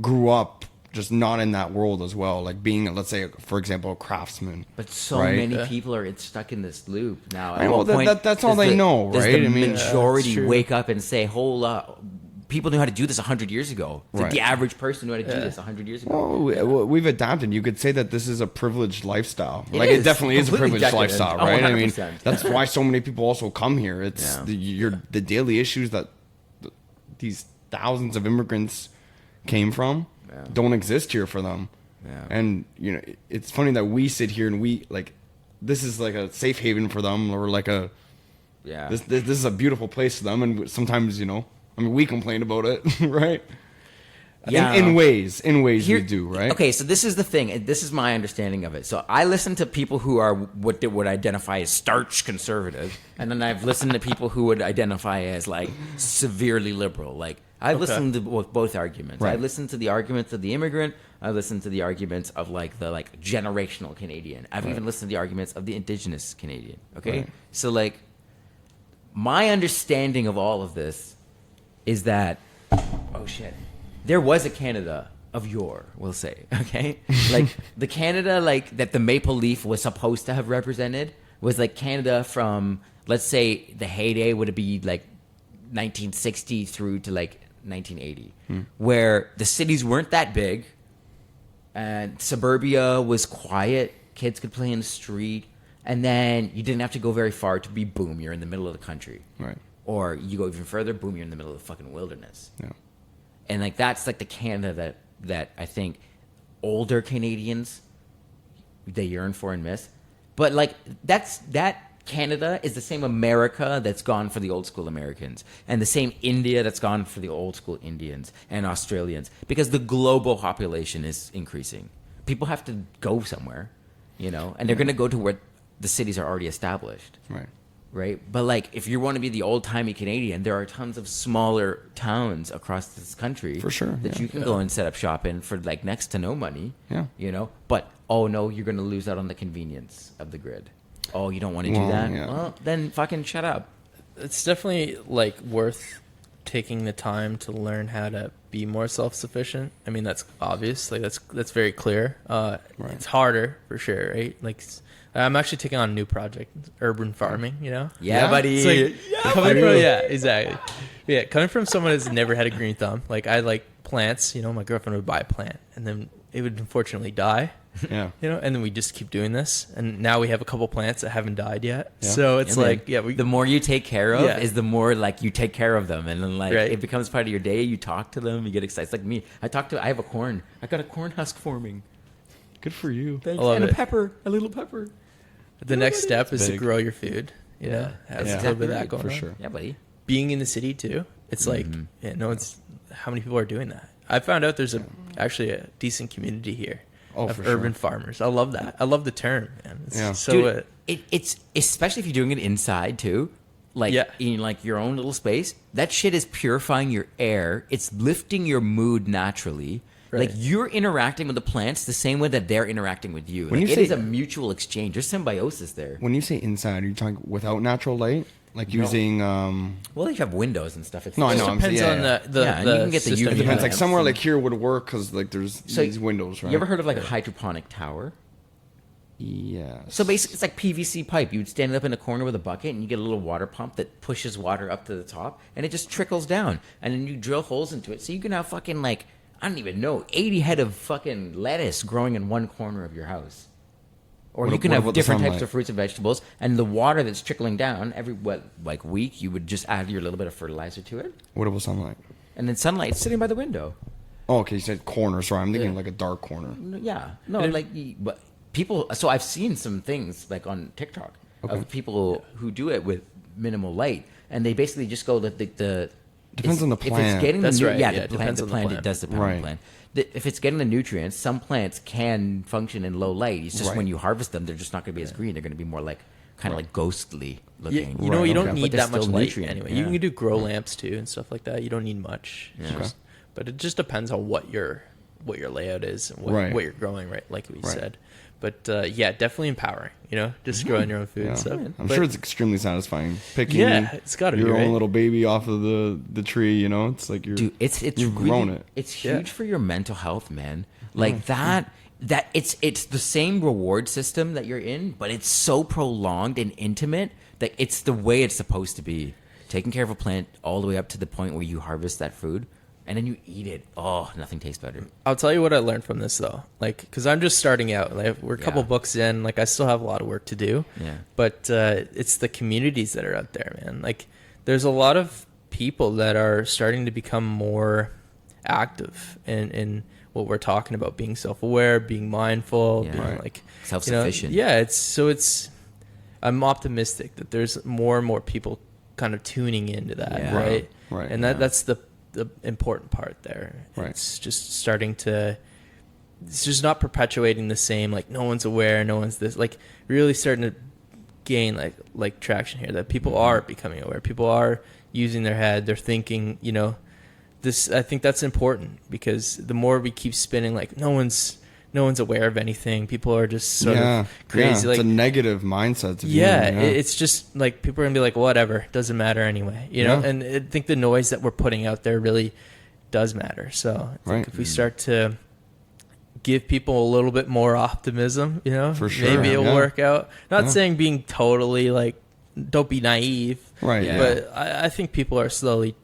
B: grew up just not in that world as well, like being, let's say, for example, a craftsman.
A: But so
B: right?
A: many people are stuck in this loop now.
B: I know, that's all
A: does
B: they know,
A: does
B: right?
A: The
B: I mean,
A: majority
C: it's true.
A: wake up and say, "Hold up." People knew how to do this 100 years ago. It's like
B: Right.
A: the average person knew how to do this 100 years ago.
B: Well, we've adapted. You could say that this is a privileged lifestyle.
A: It
B: Like
A: is.
B: it definitely is a
A: Completely
B: privileged
A: decadent.
B: lifestyle,
A: Oh,
B: right? I mean,
A: 100%.
B: that's why so many people also come here. It's
A: Yeah.
B: the daily issues that these thousands of immigrants came from don't exist here for them.
A: Yeah.
B: And it's funny that we sit here and we like this is like a safe haven for them, or like a
A: Yeah.
B: this is a beautiful place for them. And sometimes we complain about it, right?
A: Yeah.
B: In ways
A: Here-
B: we do, right?
A: Okay, so this is the thing. And this is my understanding of it. So I listen to people who are what they would identify as starch conservative, and then I've listened to people who would identify as like severely liberal. Like I listened to both arguments. I
B: Right.
A: listened to the arguments of the immigrant. I listened to the arguments of like the generational Canadian. I've even listened to the arguments of the indigenous Canadian. Okay,
B: Right.
A: so like my understanding of all of this is that there was a Canada of yore, we'll say, okay? Like, the Canada, like, that the maple leaf was supposed to have represented was, like, Canada from, let's say, the heyday would be, like, 1960 through to, like, 1980, where the cities weren't that big, and suburbia was quiet, kids could play in the street, and then you didn't have to go very far to be boom, you're in the middle of the country.
B: Right.
A: Or you go even further, boom, you're in the middle of the fucking wilderness.
B: Yeah.
A: And like that's like the Canada that I think older Canadians they yearn for and miss. But like that Canada is the same America that's gone for the old school Americans, and the same India that's gone for the old school Indians and Australians, because the global population is increasing. People have to go somewhere, and they're going to go to where the cities are already established.
B: Right.
A: right? But like, if you want to be the old timey Canadian, there are tons of smaller towns across this country
B: For sure,
A: that
B: yeah.
A: you can go and set up shop in for like next to no money.
B: Yeah.
A: You know, but oh no, you're going to lose out on the convenience of the grid. Oh, you don't want to do
B: Well,
A: that?
B: yeah.
A: Well, then fucking shut up.
C: It's definitely like worth taking the time to learn how to be more self-sufficient. I mean, that's obvious. Like that's very clear. It's harder for sure, right? Like I'm actually taking on a new project, urban farming, you know?
A: Yeah, buddy.
C: It's like, exactly. Yeah, coming from someone who's never had a green thumb. Like I like plants, you know, my girlfriend would buy a plant and then it would unfortunately die.
B: Yeah.
C: You know, and then we just keep doing this, and now we have a couple plants that haven't died yet.
B: Yeah.
C: So it's
A: Yeah,
C: like,
A: man. The more you take care of
C: Yeah.
A: is the more like you take care of them, and then like
C: Right.
A: it becomes part of your day. You talk to them, you get excited. It's like me. I have a corn. I got a corn husk forming.
B: Good for you.
A: Thanks.
C: I love
A: and
C: it.
A: a pepper, a little pepper.
C: the next step is to
B: big.
C: grow your food. You know, has a little bit of that going
B: for
C: on.
B: sure.
A: Yeah, buddy.
C: Being in the city too, it's like, no one's. How many people are doing that? I found out there's actually a decent community here of
B: for
C: urban
B: sure.
C: farmers. I love that. I love the term, man. It's
B: Yeah.
C: so
A: Dude, it's especially if you're doing it inside too, like
C: Yeah.
A: in like your own little space. That shit is purifying your air. It's lifting your mood naturally.
C: Right.
A: Like you're interacting with the plants the same way that they're interacting with you.
B: When
A: Like,
B: you
A: it
B: say-
A: is a mutual exchange. There's symbiosis there.
B: When you say inside, are you talking without natural light? Like using
A: Well, you have windows and stuff. It's
B: No, I know.
C: depends
B: yeah,
C: on
B: yeah.
C: the
A: Yeah, and you can get the
C: system
A: UV
C: you
B: It depends.
C: have.
B: Like
A: lamps
B: somewhere
A: and-
B: like here would work because like there's
A: So
B: these windows, right?
A: You ever heard of like a hydroponic tower?
B: Yeah.
A: So basically, it's like PVC pipe. You would stand it up in a corner with a bucket, and you get a little water pump that pushes water up to the top, and it just trickles down. And then you drill holes into it, so you can have fucking like I don't even know 80 head of fucking lettuce growing in one corner of your house. Or
B: What-
A: you can
B: what
A: have
B: about the
A: different types
B: sunlight?
A: of fruits and vegetables, and the water that's trickling down every week, you would just add your little bit of fertilizer to it,
B: What about sunlight?
A: and then sunlight sitting by the window.
B: Oh, okay. You said corner. Sorry, I'm thinking
A: Yeah.
B: like a dark corner.
A: Yeah, no, but people. So I've seen some things like on TikTok of people who do it with minimal light, and they basically just go that the
B: Depends on the
A: If
B: plant.
A: it's getting
C: That's
A: the
C: right,
A: yeah,
C: yeah,
A: the
C: it
A: plant,
C: depends
A: the
C: on the
A: plant,
C: plant.
A: it does depend on
B: Right.
A: the plant. If it's getting the nutrients, some plants can function in low light. It's just
B: Right.
A: when you harvest them, they're just not going to be as green. They're going to be more like kind of like ghostly
C: Yeah,
A: looking.
C: you know,
B: Right,
C: you don't
B: okay.
C: need
A: But they're
C: that much
A: still
C: light
A: nutrient,
C: anyway.
A: yeah.
C: You can do grow lamps too and stuff like that. You don't need much. It's
A: Yeah.
C: just- but it just depends on what your layout is and what,
B: Right.
C: what you're growing, right? Like we
B: Right.
C: said. But yeah, definitely empowering. You know, just growing your own food
B: Yeah.
C: and stuff.
B: I'm
C: But-
B: sure it's extremely satisfying picking
C: Yeah, it's gotta be,
B: your
C: right?
B: own little baby off of the tree. You know, it's like you're
A: Dude, it's
B: you've
A: really,
B: grown it.
A: It's
C: Yeah.
A: huge for your mental health, man. Like that it's the same reward system that you're in, but it's so prolonged and intimate that it's the way it's supposed to be. Taking care of a plant all the way up to the point where you harvest that food and then you eat it. Oh, nothing tastes better.
C: I'll tell you what I learned from this though. Like, because I'm just starting out. Like, we're a couple
A: Yeah.
C: books in. Like, I still have a lot of work to do.
A: Yeah.
C: But it's the communities that are out there, man. Like, there's a lot of people that are starting to become more active in what we're talking about, being self-aware, being mindful,
A: Yeah.
C: being
B: Right.
C: like
A: Self-sufficient.
C: You know, yeah, it's. I'm optimistic that there's more and more people kind of tuning into that,
A: Yeah.
C: right?
B: Right,
C: And
B: yeah.
C: that's the important part there.
B: Right.
C: It's just starting to. It's just not perpetuating the same, like no one's aware, no one's this, like really starting to gain like traction here, that people are becoming aware, people are using their head, they're thinking, you know, this. I think that's important because the more we keep spinning like no one's aware of anything, people are just sort of crazy.
B: Yeah.
C: Like
B: It's a negative mindset. To be
C: yeah,
B: in,
C: it's just like people are gonna be like, whatever, doesn't matter anyway, you know.
B: Yeah.
C: And I think the noise that we're putting out there really does matter. So I think
B: Right.
C: if we start to give people a little bit more optimism, you know,
B: For sure,
C: maybe it'll
B: yeah.
C: work out. Not
B: Yeah.
C: saying being totally like, don't be naive,
B: Right,
A: Yeah.
C: But I think people are slowly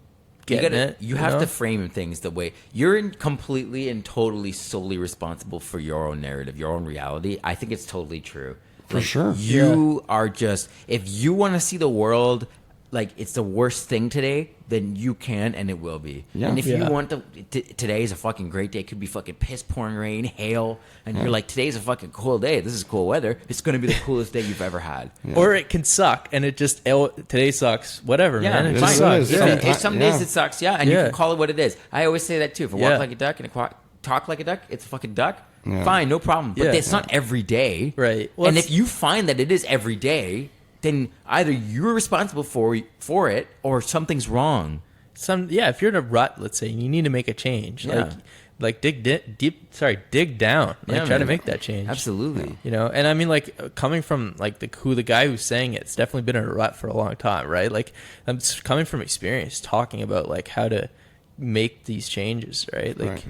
C: getting it.
A: You have
C: know?
A: to frame things the way you're completely and totally solely responsible for your own narrative, your own reality. I think it's totally true.
B: For sure.
A: You are just, if you want to see the world like it's the worst thing today, then you can and it will be.
B: Yeah.
A: And if
C: Yeah.
A: you want today is a fucking great day. It could be fucking piss pouring rain, hail, and you're like, today's a fucking cool day. This is cool weather. It's going to be the coolest day you've ever had.
C: Or it can suck, and it just today sucks. Whatever,
A: Yeah,
C: man. It
A: fine.
C: just sucks.
B: is.
C: Yeah.
A: Some days
B: Yeah.
A: it sucks, yeah, and you
C: Yeah.
A: can call it what it is. I always say that too. If I
C: Yeah.
A: walk like a duck and I talk like a duck, it's a fucking duck.
B: Yeah.
A: Fine, no problem. But
C: Yeah.
A: it's not every day,
C: Right. Well,
A: and
C: it's-
A: if you find that it is every day, then either you're responsible for it or something's wrong.
C: If you're in a rut, let's say, and you need to make a change,
A: Yeah.
C: like dig down,
A: Yeah,
C: try to
A: man.
C: make that change.
A: Absolutely.
C: And I mean, like, coming from like the guy who's saying it's definitely been in a rut for a long time, right? Like, I'm just coming from experience, talking about like how to make these changes, right? Like,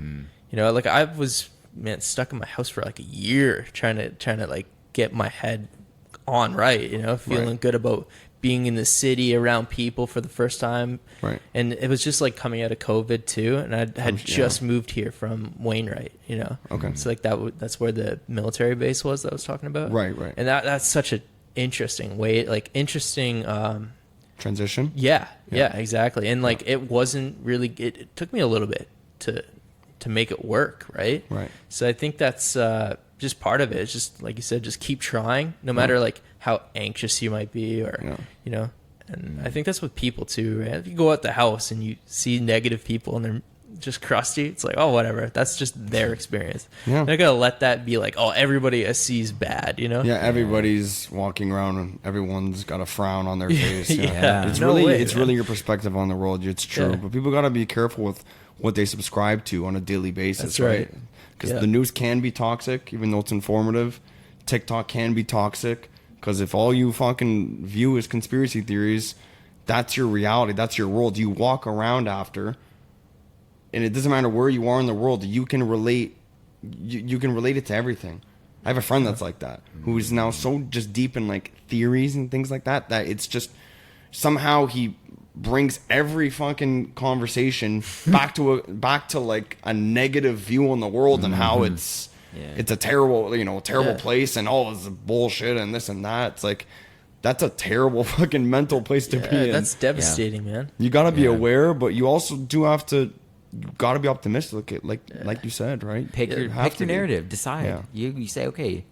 C: like I was stuck in my house for like a year trying to like get my head on right, feeling good about being in the city around people for the first time.
B: Right.
C: And it was just like coming out of COVID too. And I had just moved here from Wainwright,
B: Okay.
C: So like that's where the military base was that I was talking about.
B: Right.
C: And that's such an interesting way,
B: Transition.
C: Yeah, exactly. And like, it wasn't really, it took me a little bit to make it work. Right. So I think that's, just part of it. It's just like you said, just keep trying, no matter like how anxious you might be, or and I think that's with people too, right? If you go out the house and you see negative people and they're just crusty, it's like, oh, whatever, that's just their experience. They're not gonna let that be like, oh, everybody I see is bad,
B: Everybody's walking around and everyone's got a frown on their face. It's
C: No way,
B: it's really your perspective on the world. It's true, but people got to be careful with what they subscribe to on a daily basis.
C: That's right.
B: Because the news can be toxic, even though it's informative. TikTok can be toxic, because if all you fucking view is conspiracy theories, that's your reality. That's your world. You walk around after, and it doesn't matter where you are in the world. You can relate. You can relate it to everything. I have a friend that's like that, who is now so just deep in like theories and things like that, that it's just somehow he brings every fucking conversation back to like a negative view on the world and how it's a terrible place, and all this bullshit and this and that. It's like, that's a terrible fucking mental place to be in.
C: That's devastating, man.
B: You got to be aware, but you also do have to. You got to be optimistic, like you said, right?
A: Pick your narrative. Decide.
B: Yeah.
A: You say, okay,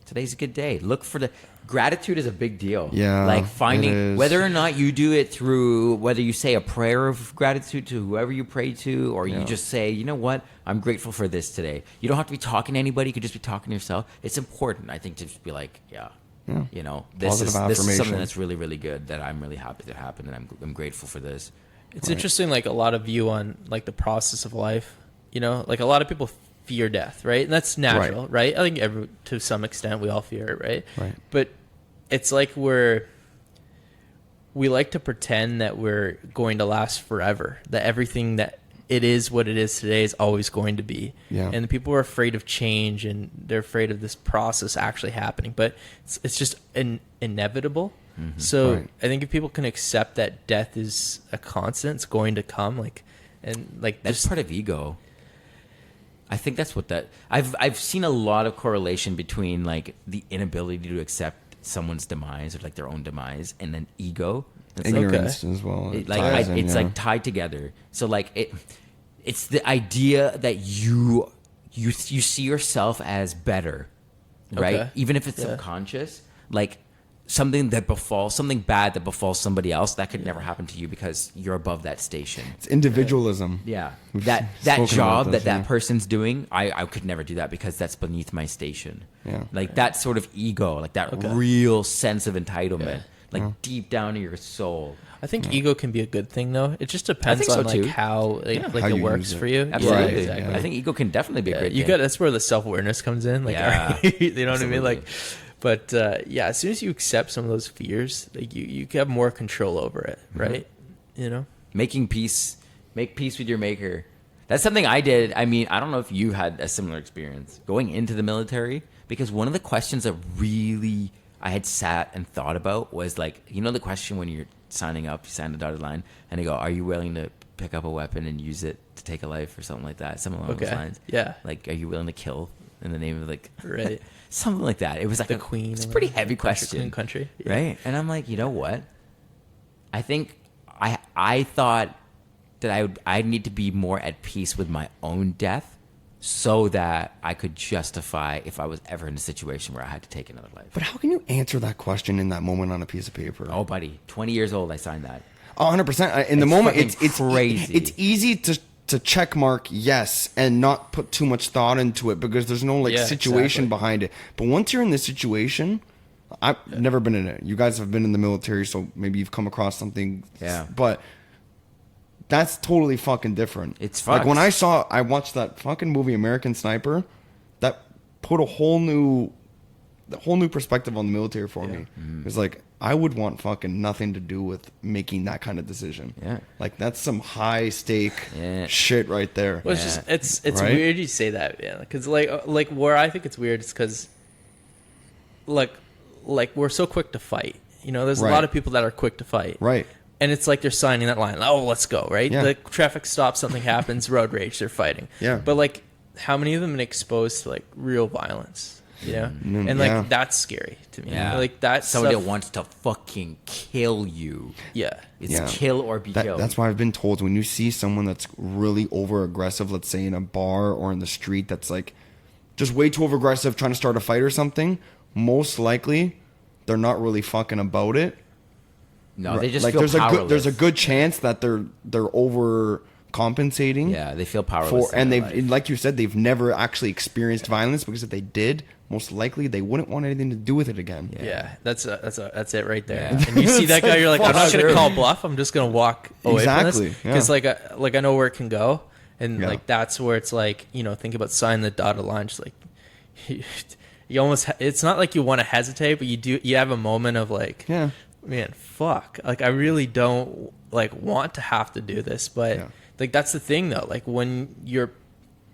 A: today's a good day. Look for the gratitude is a big deal.
B: Yeah,
A: like
B: it
A: finding
B: is.
A: whether or not you do it through whether you say a prayer of gratitude to whoever you pray to, or you just say, you know what, I'm grateful for this today. You don't have to be talking to anybody. You could just be talking to yourself. It's important, I think, to just be like, this
B: Positive
A: is something
B: affirmation.
A: that's really, really good, that I'm really happy that happened, and I'm grateful for this.
C: It's interesting, like, a lot of view on like the process of life. Like, a lot of people fear death, right? And that's natural, right? I think to some extent we all fear it, right?
B: Right.
C: But it's like we like to pretend that we're going to last forever, that everything that it is what it is today is always going to be.
B: Yeah.
C: And people are afraid of change, and they're afraid of this process actually happening. But it's just inevitable. Mm-hmm. So I think if people can accept that death is a constant, it's going to come,
A: that's part of ego. I think that's what I've seen a lot of correlation between like the inability to accept someone's demise, or like their own demise, and then ego. It's
B: ignorance as well.
A: Like tied together. So like it's the idea that you see yourself as better, right?
C: Okay.
A: Even if it's subconscious, like something bad that befalls somebody else, that could never happen to you because you're above that station.
B: It's individualism.
A: Yeah.
B: We've
A: That
B: spoken
A: job
B: about this,
A: that person's doing, I could never do that because that's beneath my station.
B: Yeah.
A: Like that sort of ego, like that real sense of entitlement, deep down in your soul.
C: I think ego can be a good thing, though. It just depends
A: so
C: on like
A: too.
C: how
B: How
C: it
B: you
C: works
B: use it.
C: for you.
A: Absolutely.
C: Yeah, exactly.
A: I think ego can definitely be a great thing.
C: That's where the self-awareness comes in. Like, you know what I mean? Like, but as soon as you accept some of those fears, like you have more control over it, right?
A: Make peace with your maker. That's something I did. I mean, I don't know if you had a similar experience going into the military, because one of the questions that really I had sat and thought about was like, the question when you're signing up, you sign the dotted line, and they go, are you willing to pick up a weapon and use it to take a life or something like that? Something along those lines. Yeah. Like, are you willing to kill in the name of like...
C: Right.
A: Something like that. It was like
C: the queen.
A: It's a pretty heavy question.
C: Queen country. Yeah.
A: Right? And I'm like, you know what? I think I thought that I'd need to be more at peace with my own death, so that I could justify if I was ever in a situation where I had to take another life.
B: But how can you answer that question in that moment on a piece of paper?
A: Oh, buddy, 20 years old, I signed that.
B: 100%. In the moment, it's
A: crazy.
B: It's easy to check mark yes and not put too much thought into it, because there's no situation behind it. But once you're in this situation, I've never been in it. You guys have been in the military, so maybe you've come across something.
A: Yeah.
B: But that's totally fucking different.
A: It's
B: like when
A: fucks.
B: I watched that fucking movie American Sniper, that put a whole new perspective on the military for me. It's like I would want fucking nothing to do with making that kind of decision.
A: Yeah.
B: Like that's some high stake
A: Yeah.
B: shit right there.
C: Well, it's
B: Right?
C: weird you say that, yeah. Because like where I think it's weird is because like we're so quick to fight. You know, there's a
B: Right.
C: lot of people that are quick to fight.
B: Right.
C: And it's like they're signing that line. Oh, let's go, right?
B: Yeah.
C: The traffic stops, something happens, road rage, they're fighting.
B: Yeah.
C: But like, how many of them been exposed to like real violence? You know, and like
B: yeah.
C: that's scary to me.
A: Yeah.
C: Like that's
A: somebody that wants to fucking kill you.
C: Yeah.
A: It's
B: Yeah.
A: kill or be killed.
B: That's why I've been told when you see someone that's really over aggressive, let's say in a bar or in the street, that's like just way too over aggressive, trying to start a fight or something. Most likely, they're not really fucking about it.
A: No, they just
B: like
A: feel powerless.
B: there's a good chance that they're overcompensating.
A: Yeah, they feel powerless.
B: And
A: in
B: they've,
A: their life.
B: like you said, they've never actually experienced violence, because if they did, most likely they wouldn't want anything to do with it again.
C: Yeah, that's it right there.
A: Yeah.
C: And you see that guy, you're like, I'm not
B: Fuck.
C: gonna call bluff. I'm just gonna walk away
B: Exactly,
C: from this because like I know where it can go, and
B: Yeah.
C: like that's where it's like, you know, think about signing the dotted line. Just like you almost, it's not like you want to hesitate, but you have a moment of like,
B: Yeah.
C: man, fuck, like I really don't like want to have to do this, but
B: Yeah.
C: like that's the thing though, like when you're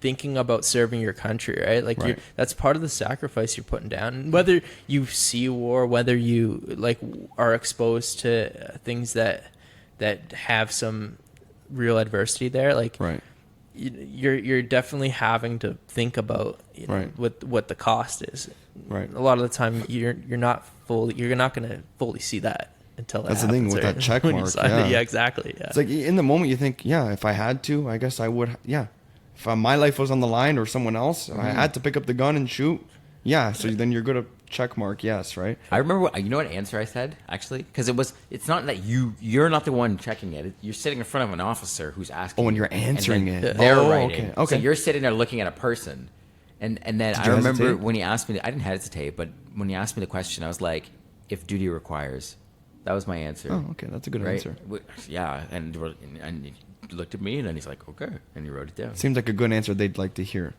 C: thinking about serving your country, right? Like
B: Right.
C: that's part of the sacrifice you're putting down. And whether you see war, whether you like are exposed to things that have some real adversity there, like
B: Right.
C: you're definitely having to think about, you know,
B: Right.
C: what the cost is.
B: Right.
C: A lot of the time you're not going to fully see that until that
B: That's the thing
C: happens,
B: with
C: right?
B: that check
C: When you
B: mark,
C: sign it.
B: yeah.
C: Yeah, exactly. Yeah.
B: It's like in the moment you think, yeah, if I had to, I guess I would. Yeah, if my life was on the line or someone else, I had to pick up the gun and shoot. Yeah, so then you're good at check mark. Yes, right.
A: I remember, you know what answer I said, actually? Because it's not that you're not the one checking it. You're sitting in front of an officer who's asking.
B: Oh, and you're
A: then
B: answering it.
A: They're
B: Oh,
A: writing.
B: okay, okay.
A: So you're sitting there looking at a person. And then I
B: you
A: remember
B: hesitate?
A: when he asked me, I didn't hesitate, but when he asked me the question, I was like, if duty requires. That was my answer.
B: Oh, okay, that's a good
A: Right?
B: answer.
A: Yeah, and he looked at me and then he's like, okay, and he wrote it down.
B: Seems like a good answer they'd like to hear.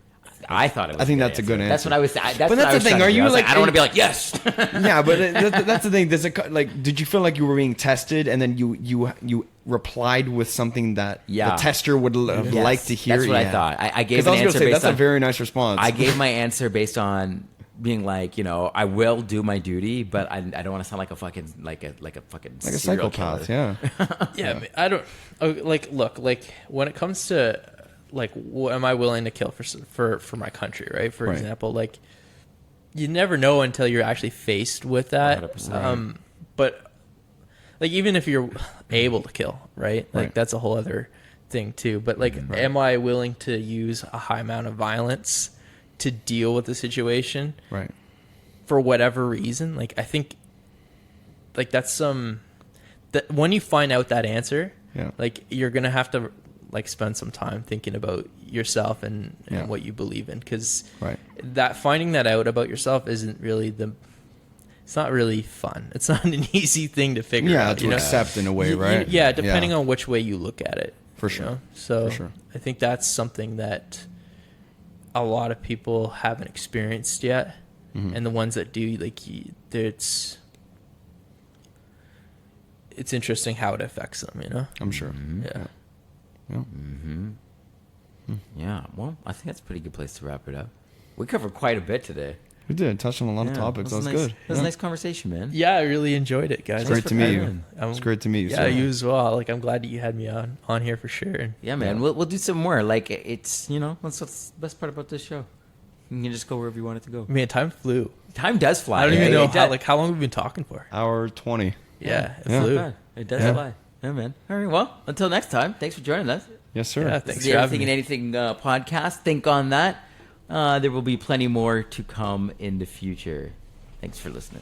A: I thought it was.
B: I think that's a good
A: That's
B: answer.
A: what I was. That's
B: But
A: what
B: that's
A: I was
B: the thing,
A: trying to
B: are
A: do.
B: you
A: I was
B: like-
A: I don't want to be like yes.
B: Yeah, but that's the thing. Does it like? Did you feel like you were being tested, and then you replied with something that
A: Yeah.
B: the tester would have
A: Yes,
B: liked to hear?
A: That's what I
B: Yeah.
A: thought. I gave
B: Because
A: an
B: I was
A: answer
B: gonna say
A: based
B: that's
A: on.
B: a very nice response.
A: I gave my answer based on being like, you know, I will do my duty, but I don't want to sound like a fucking like a fucking
B: like a
A: serial
B: psychopath.
A: killer.
B: Yeah.
C: Yeah, I mean, I don't look like when it comes to like what am I willing to kill for my country, right? For
B: Right.
C: example, like you never know until you're actually faced with that.
A: 100%.
C: But like even if you're able to kill, right? Like
B: Right.
C: that's a whole other thing too. But like, am I willing to use a high amount of violence to deal with the situation?
B: Right.
C: For whatever reason, like I think like that's that when you find out that answer,
B: Yeah.
C: like you're gonna have to like spend some time thinking about yourself and
B: Yeah.
C: what you believe in, because
B: Right.
C: that finding that out about yourself isn't really it's not really fun. It's not an easy thing to figure
B: Yeah,
C: out.
B: to
C: you know?
B: accept in a way,
C: You-
B: right?
C: yeah, depending on which way you look at it.
B: For
C: you
B: sure.
C: know? So
B: For sure.
C: I think that's something that a lot of people haven't experienced yet,
B: Mm-hmm.
C: and the ones that do, like, it's interesting how it affects them. You know?
B: I'm sure.
C: Yeah.
A: Yeah. Well, I think that's a pretty good place to wrap it up. We covered quite a bit today.
B: We did touch on a lot of
A: Yeah,
B: topics. That was
A: nice,
B: good.
A: That was
B: Yeah.
A: a nice conversation, man.
C: Yeah, I really enjoyed it, guys.
B: It's great
A: for
B: to meet you.
A: coming.
B: It's great to meet you.
C: Yeah,
B: sir.
C: you as well. Like, I'm glad that you had me on here for sure. And
A: Yeah, man.
B: Yeah.
A: We'll do some more. Like it's, you know, that's what's the best part about this show. You can just go wherever you want it to go.
C: man, time flew.
A: Time does fly.
C: I don't even
A: It
C: know
A: does-
C: how long we've been talking for.
B: Hour 20.
C: Yeah, it
B: Yeah.
C: flew.
A: God, it does
B: Yeah.
A: fly. Yeah, man. All right. Well, until next time. Thanks for joining us.
B: Yes, sir.
C: Yeah,
A: This
C: thanks
A: is the
C: for
A: Everything
C: having
A: and
C: me.
A: Anything podcast. Think on that. There will be plenty more to come in the future. Thanks for listening.